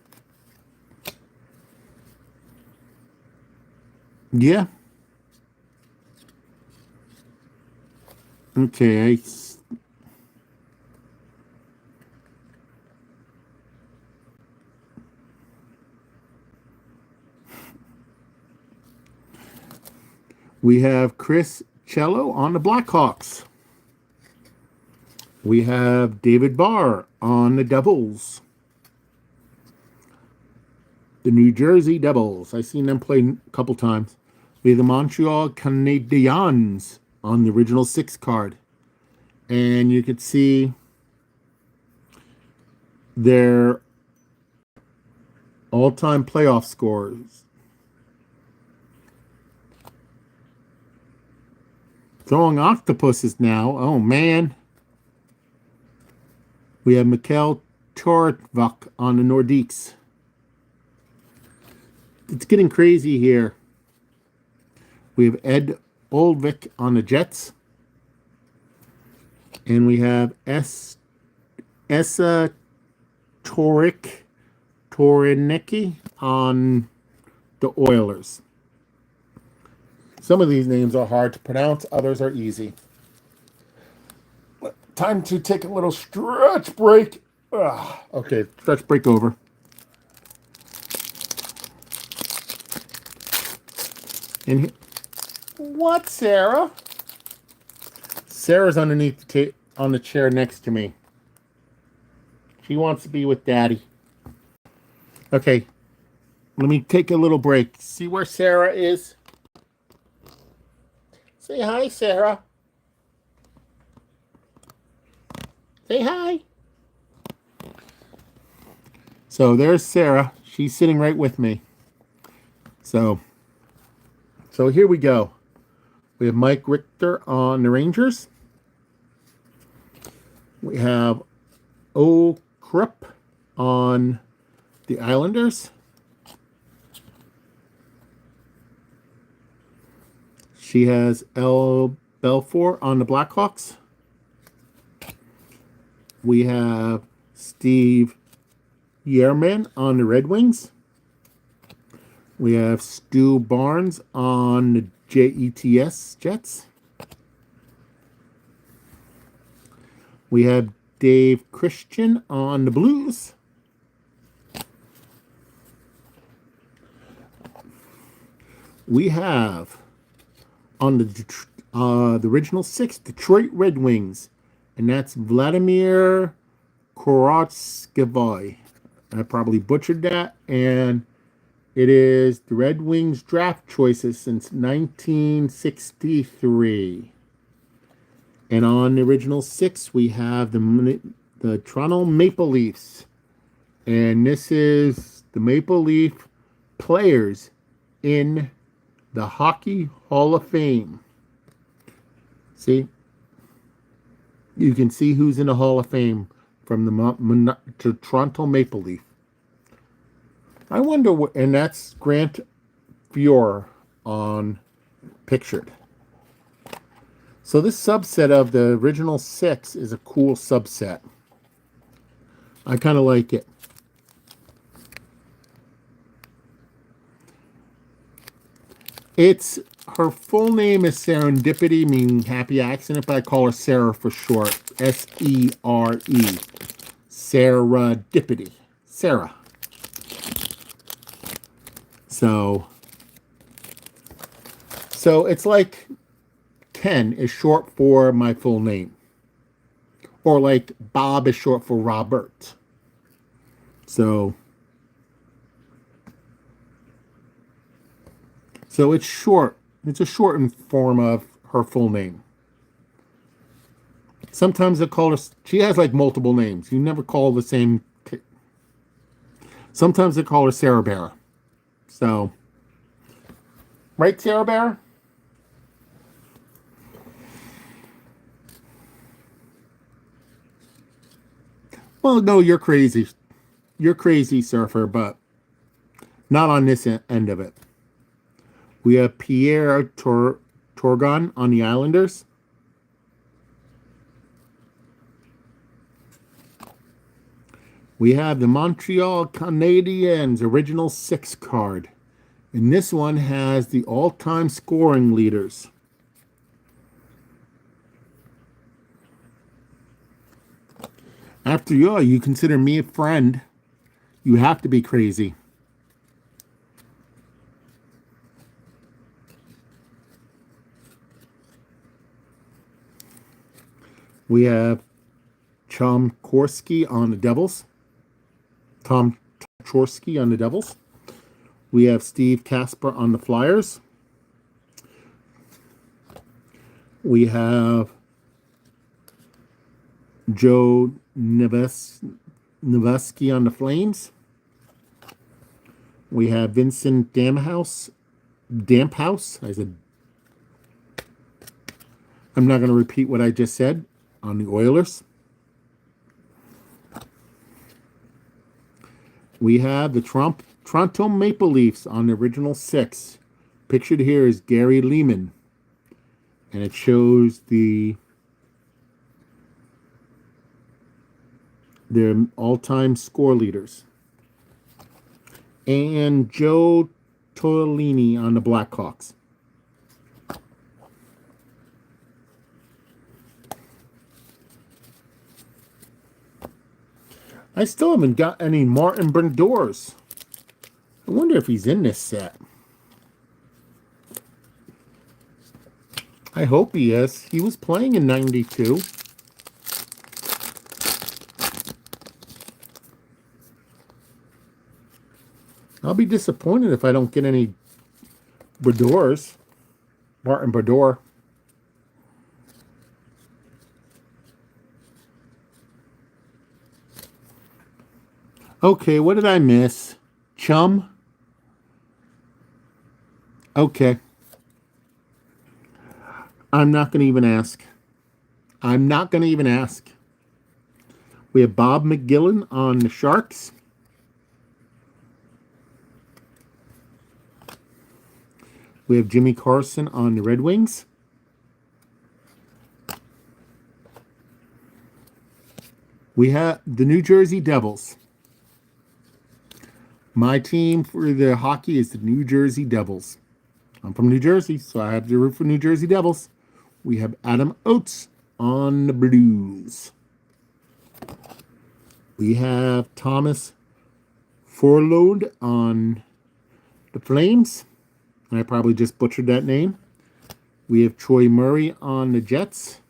Yeah. Okay. We have Chris Cello on the Blackhawks. We have David Barr on the Devils. The New Jersey Devils. I've seen them play a couple times. We have the Montreal Canadiens on the original 6 card. And you can see their all-time playoff scores. Throwing octopuses now. Oh, man. We have Mikhail Tortvak on the Nordiques. It's getting crazy here. We have Ed Oldvik on the Jets. And we have Esa Torinecki on the Oilers. Some of these names are hard to pronounce, others are easy. Time to take a little stretch break. Okay, stretch break over. And what, Sarah? Sarah's underneath on the chair next to me. She wants to be with Daddy. Okay, let me take a little break. See where Sarah is? Say hi, Sarah. Say hi. So there's Sarah. She's sitting right with me. So here we go. We have Mike Richter on the Rangers. We have O. Krupp on the Islanders. She has L. Belfour on the Blackhawks. We have Steve Yzerman on the Red Wings. We have Stu Barnes on the Jets, Jets. We have Dave Christian on the Blues. We have on the original 6 Detroit Red Wings, and that's Vladimir Korotskavoy. I probably butchered that, and it is the Red Wings draft choices since 1963. And on the original 6, we have the Toronto Maple Leafs. And this is the Maple Leaf players in the Hockey Hall of Fame. See? You can see who's in the Hall of Fame from the Toronto Maple Leaf. I wonder what, and that's Grant Fuhr on pictured. So this subset of the original 6 is a cool subset. I kind of like it. It's her full name is Serendipity, meaning happy accident, but I call her Sarah for short. Sere. Serendipity. Sarah. So it's like Ken is short for my full name. Or like Bob is short for Robert. So it's short. It's a shortened form of her full name. Sometimes they call her, she has like multiple names. You never call the same. Sometimes they call her Sarah Bear. So, right, Sarah Bear? Well, no, you're crazy. You're crazy, Surfer, but not on this end of it. We have Pierre Turgeon on the Islanders. We have the Montreal Canadiens original 6 card. And this one has the all-time scoring leaders. After all, you consider me a friend. You have to be crazy. We have Tom Korsky on the Devils. Tom Chorsky on the Devils. We have Steve Casper on the Flyers. We have Joe Noveski on the Flames. We have Vincent Damphouse. I said, I'm not going to repeat what I just said, on the Oilers. We have the Toronto Maple Leafs on the original 6. Pictured here is Gary Leeman. And it shows their all-time score leaders. And Joe Tortellini on the Blackhawks. I still haven't got any Martin Brodeurs. I wonder if he's in this set. I hope he is. He was playing in 92. I'll be disappointed if I don't get any Brodeurs. Martin Brodeur. Okay, what did I miss? Chum? Okay. I'm not going to even ask. We have Bob McGillen on the Sharks. We have Jimmy Carson on the Red Wings. We have the New Jersey Devils. My team for the hockey is the New Jersey Devils. I'm from New Jersey, so I have to root for New Jersey Devils. We have Adam Oates on the Blues. We have Thomas Forlode on the Flames. I probably just butchered that name. We have Troy Murray on the Jets.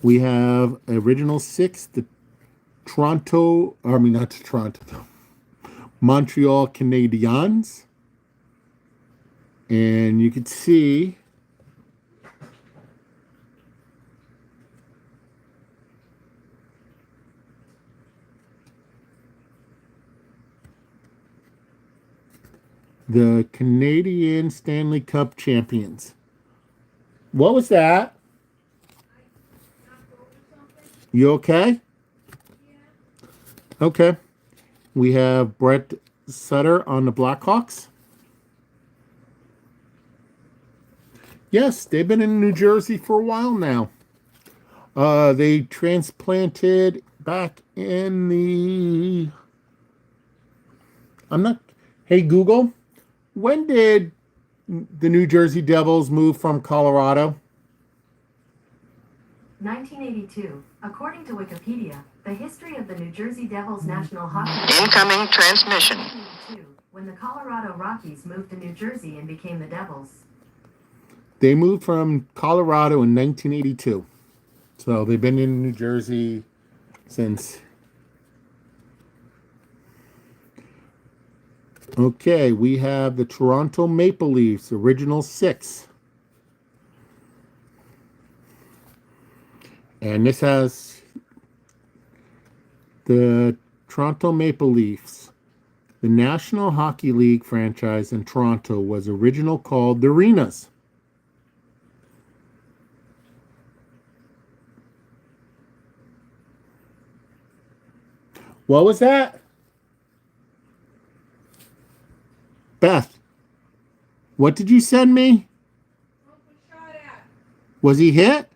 We have Original Six, the Montreal Canadiens. And you can see the Canadian Stanley Cup champions. What was that? You okay? Okay. We have Brett Sutter on the Blackhawks. Yes, they've been in New Jersey for a while now. They transplanted back in the... Hey, Google, when did the New Jersey Devils move from Colorado? 1982. According to Wikipedia, the history of the New Jersey Devils National Hockey Incoming transmission. 1982, when the Colorado Rockies moved to New Jersey and became the Devils. They moved from Colorado in 1982. So they've been in New Jersey since. Okay, we have the Toronto Maple Leafs, Original Six. And this has the Toronto Maple Leafs. The National Hockey League franchise in Toronto was originally called the Arenas. What was that? Beth, what did you send me? Trump was shot at. Was he hit?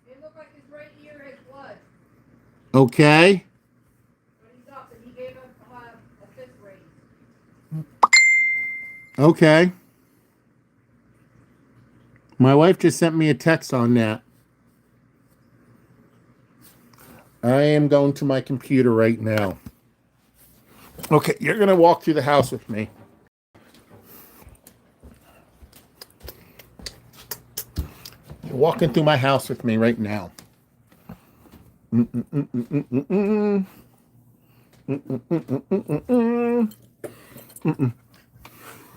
It looked like his right ear had blood. Okay. But he's up and he gave a fist raise. Okay. My wife just sent me a text on that. I am going to my computer right now. Okay, you're going to walk through the house with me. You're walking through my house with me right now.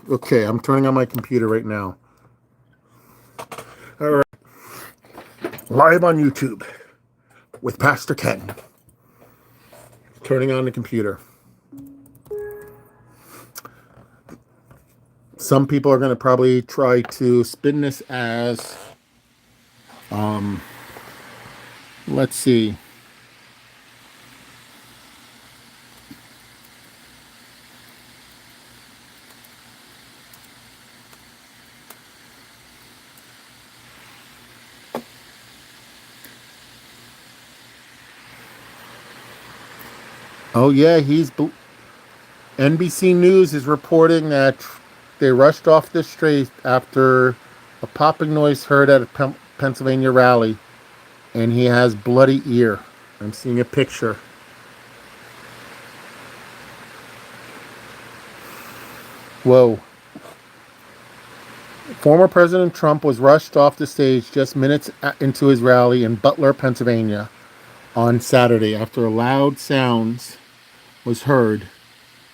Okay, I'm turning on my computer right now. All right. Live on YouTube with Pastor Ken. Turning on the computer. Some people are going to probably try to spin this as, let's see. Oh yeah, NBC News is reporting that they rushed off the street after a popping noise heard at a Pennsylvania rally, and he has bloody ear. I'm seeing a picture. Whoa. Former President Trump was rushed off the stage just minutes into his rally in Butler, Pennsylvania on Saturday after loud sounds was heard.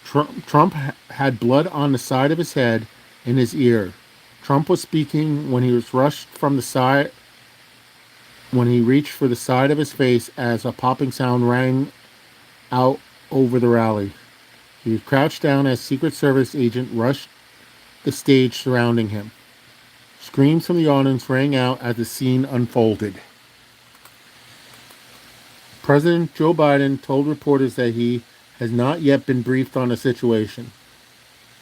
Trump had blood on the side of his head and his ear. Trump was speaking when he was rushed from the side, when he reached for the side of his face as a popping sound rang out over the rally. He crouched down as Secret Service agent rushed the stage surrounding him. Screams from the audience rang out as the scene unfolded. President Joe Biden told reporters that he has not yet been briefed on the situation.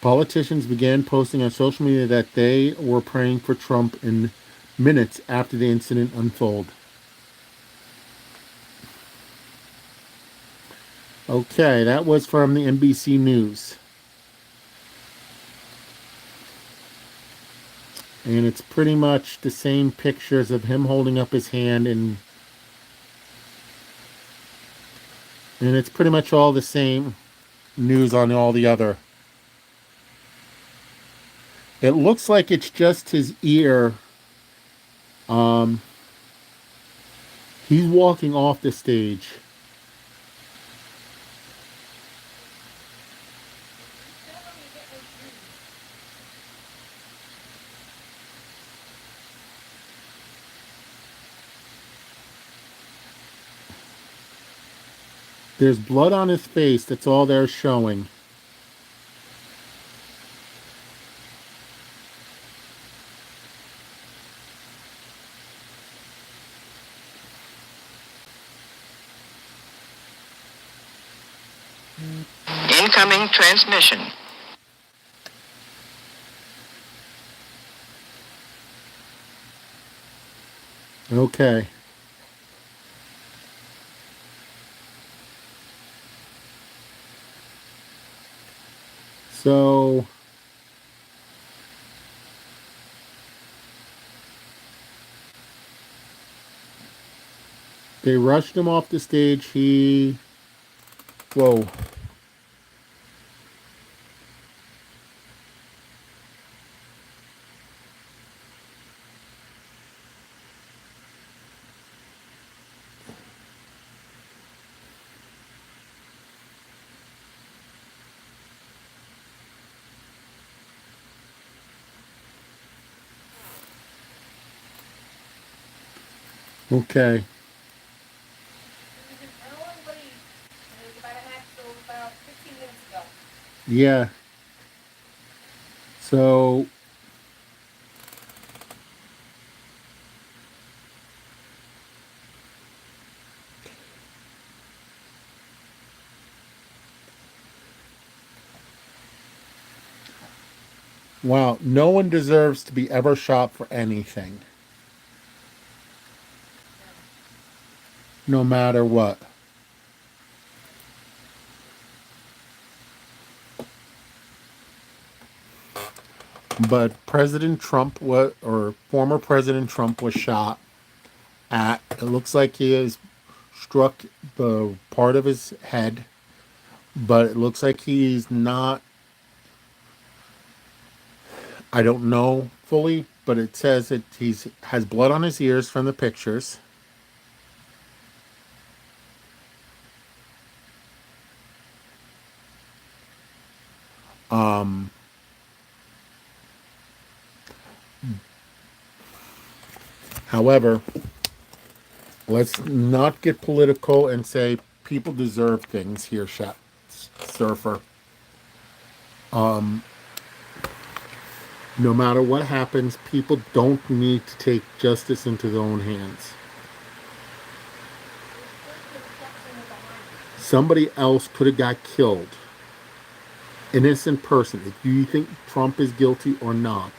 Politicians began posting on social media that they were praying for Trump in minutes after the incident unfolded. Okay, that was from the NBC News. And it's pretty much the same pictures of him holding up his hand, and it's pretty much all the same news on all the other. It looks like it's just his ear. Um, he's walking off the stage. There's blood on his face. That's all they're showing. Incoming transmission. Okay. So they rushed him off the stage. Whoa. Okay. It was in Erlen Lee, and it was about an accident about 15 minutes ago. Yeah. So wow, no one deserves to be ever shot for anything. No matter what. But President Trump was, or former President Trump was shot at. It looks like he has struck the part of his head, but it looks like he's not. I don't know fully, but it says that he's has blood on his ears from the pictures. Um, However, let's not get political and say people deserve things here, Surfer. No matter what happens, people don't need to take justice into their own hands. Somebody else could have got killed. Innocent person. If you think Trump is guilty or not,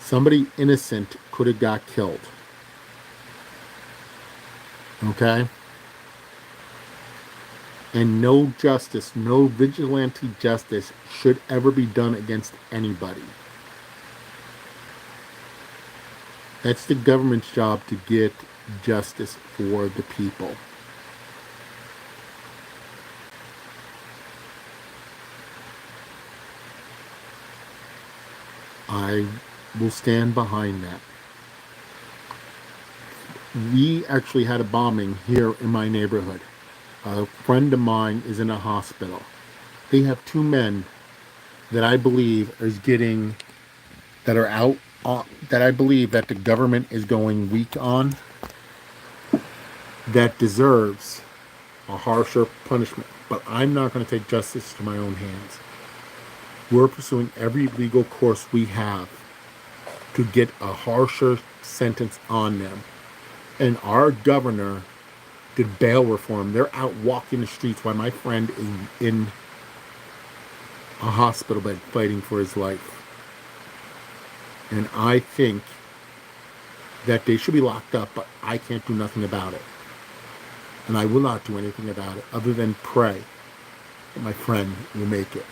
somebody innocent could have got killed. Okay? And no justice, no vigilante justice should ever be done against anybody. That's the government's job, to get justice for the people. I will stand behind that. We actually had a bombing here in my neighborhood. A friend of mine is in a hospital. They have two men that I believe that are out, that I believe that the government is going weak on, that deserves a harsher punishment. But I'm not going to take justice to my own hands. We're pursuing every legal course we have to get a harsher sentence on them. And our governor did bail reform. They're out walking the streets while my friend is in a hospital bed fighting for his life. And I think that they should be locked up, but I can't do nothing about it. And I will not do anything about it other than pray that my friend will make it,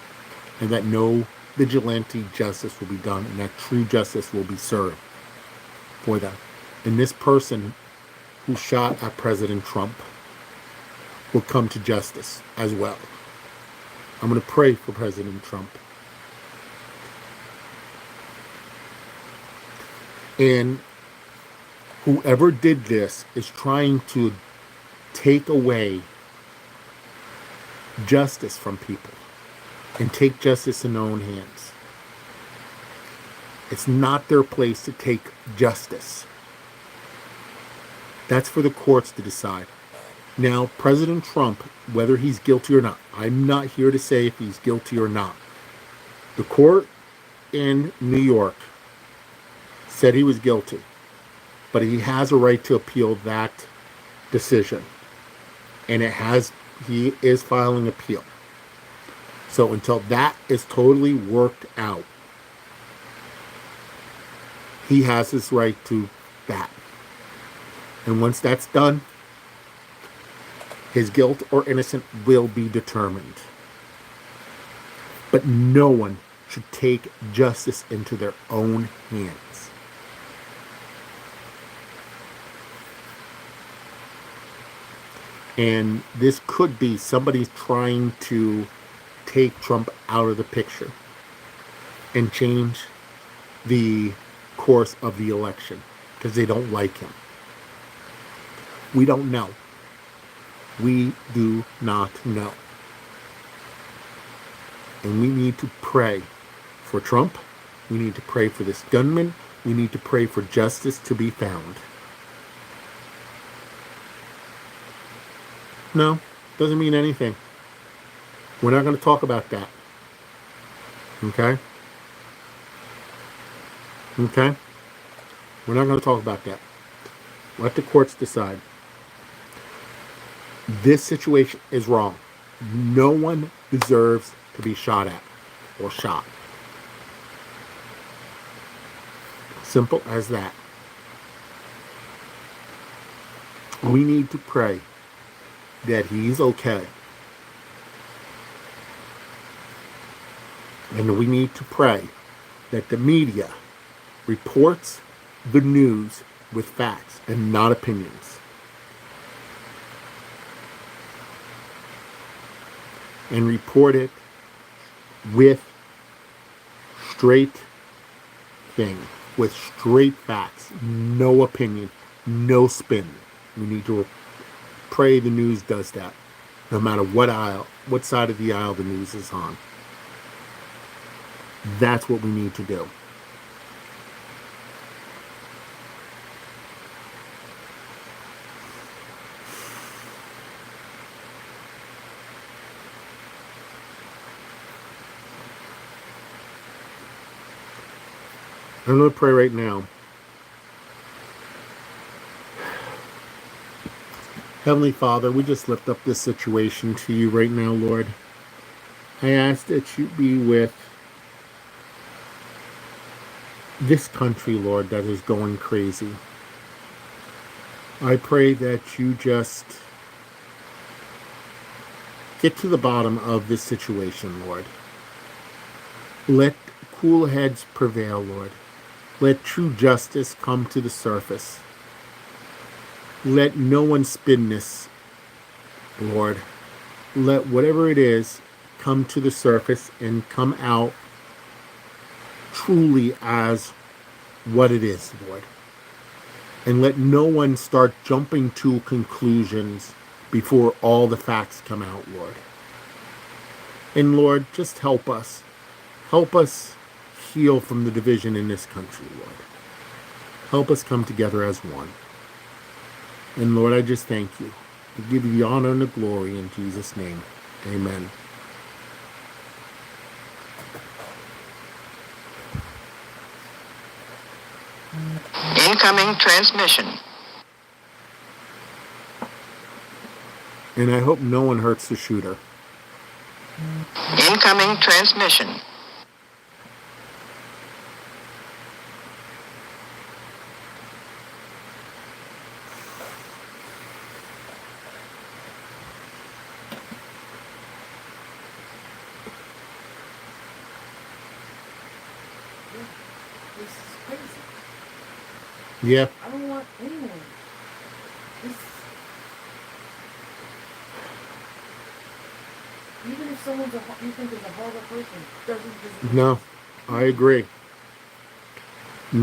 and that no vigilante justice will be done, and that true justice will be served for them. And this person who shot at President Trump will come to justice as well. I'm going to pray for President Trump. And whoever did this is trying to take away justice from people and take justice in their own hands. It's not their place to take justice. That's for the courts to decide. Now, President Trump, whether he's guilty or not, I'm not here to say if he's guilty or not. The court in New York said he was guilty, but he has a right to appeal that decision. And he is filing appeal. So until that is totally worked out, he has his right to that. And once that's done, his guilt or innocence will be determined. But no one should take justice into their own hands. And this could be somebody trying to take Trump out of the picture and change the course of the election because they don't like him. We don't know. We do not know. And we need to pray for Trump. We need to pray for this gunman. We need to pray for justice to be found. No, doesn't mean anything. We're not going to talk about that. Okay? Okay? We're not going to talk about that. Let the courts decide. This situation is wrong. No one deserves to be shot at or shot. Simple as that. We need to pray that he's okay. And we need to pray that the media reports the news with facts and not opinions. And report it with straight thing, with straight facts, no opinion, no spin. We need to pray the news does that, no matter what side of the aisle the news is on. That's what we need to do. I'm going to pray right now. Heavenly Father, we just lift up this situation to you right now, Lord. I ask that you be with this country, Lord, that is going crazy. I pray that you just get to the bottom of this situation, Lord. Let cool heads prevail, Lord. Let true justice come to the surface. Let no one spin this, Lord. Let whatever it is come to the surface and come out truly as what it is, Lord. And let no one start jumping to conclusions before all the facts come out, Lord. And Lord, just help us. Help us heal from the division in this country, Lord. Help us come together as one. And Lord, I just thank you. I give you the honor and the glory in Jesus' name. Amen. Incoming transmission. And I hope no one hurts the shooter. Incoming transmission. Yeah. I don't want anyone. This, even if someone's you think is a horrible person, doesn't deserve No, this. I agree.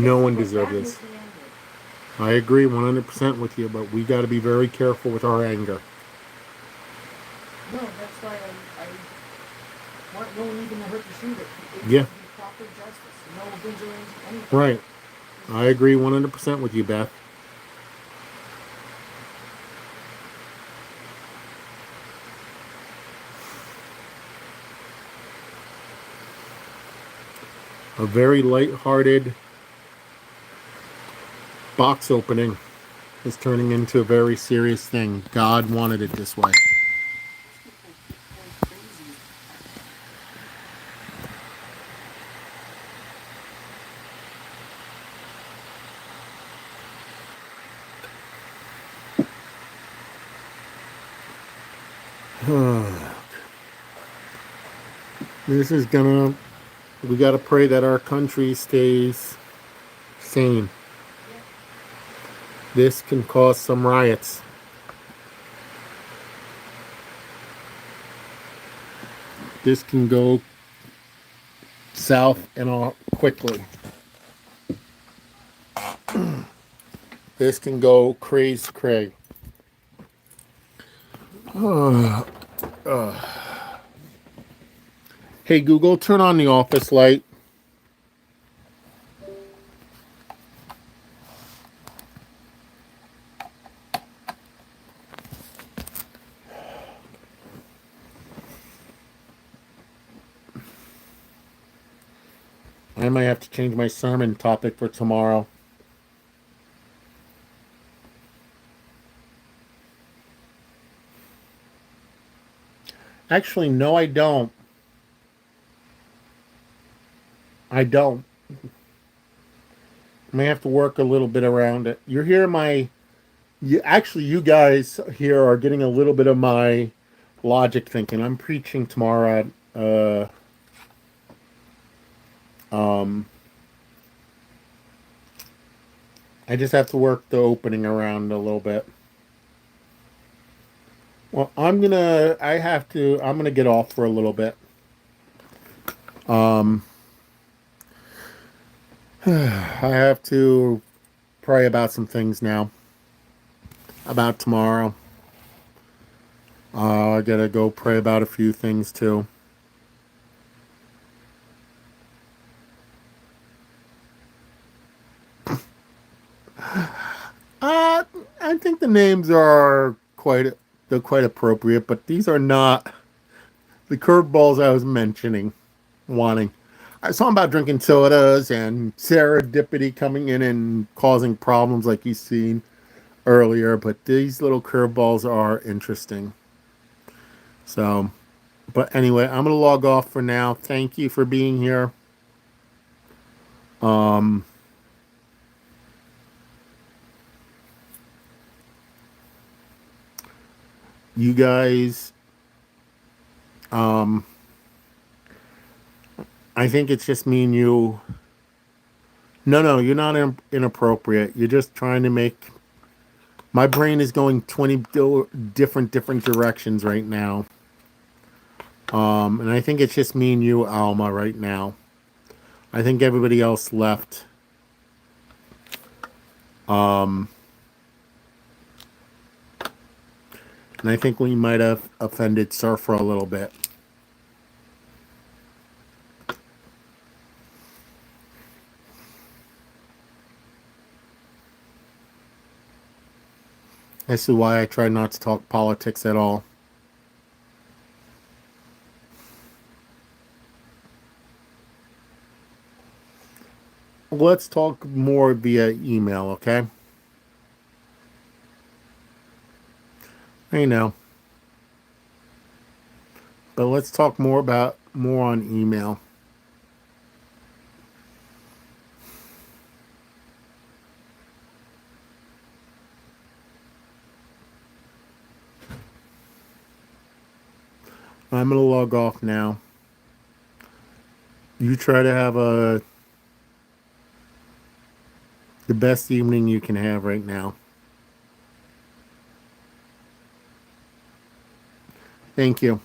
This No is one what deserves that this. makes me angry. I agree 100% with you, but we got to be very careful with our anger. No, that's why I want no one even to hurt the shooter. It Yeah, should be proper justice. No vigilance, anything. right. I agree 100% with you, Beth. A very light-hearted box opening is turning into a very serious thing. God wanted it this way. This is gonna, we gotta pray that our country stays sane. This can cause some riots. This can go south and all quickly. This can go crazy cray. Hey Google, turn on the office light. I might have to change my sermon topic for tomorrow. Actually, no, I don't. I don't. I may have to work a little bit around it. You're hearing my. You guys here are getting a little bit of my logic thinking. I'm preaching tomorrow at. Um, I just have to work the opening around a little bit. Well, I'm gonna get off for a little bit. Um, I have to pray about some things now. About tomorrow. I gotta go pray about a few things too. Uh, I think the names are they're quite appropriate, but these are not the curveballs I was mentioning, wanting. I saw about drinking sodas and serendipity coming in and causing problems like you've seen earlier, but these little curveballs are interesting. So, but anyway, I'm gonna log off for now. Thank you for being here. Um, you guys, um, I think it's just me and you. No, you're not inappropriate. You're just trying to make. My brain is going 20 different directions right now. And I think it's just me and you, Alma, right now. I think everybody else left. Um, and I think we might have offended Surfer a little bit. This is why I try not to talk politics at all. Let's talk more via email, okay? I know. But let's talk more on email. I'm gonna log off now. You try to have a the best evening you can have right now. Thank you.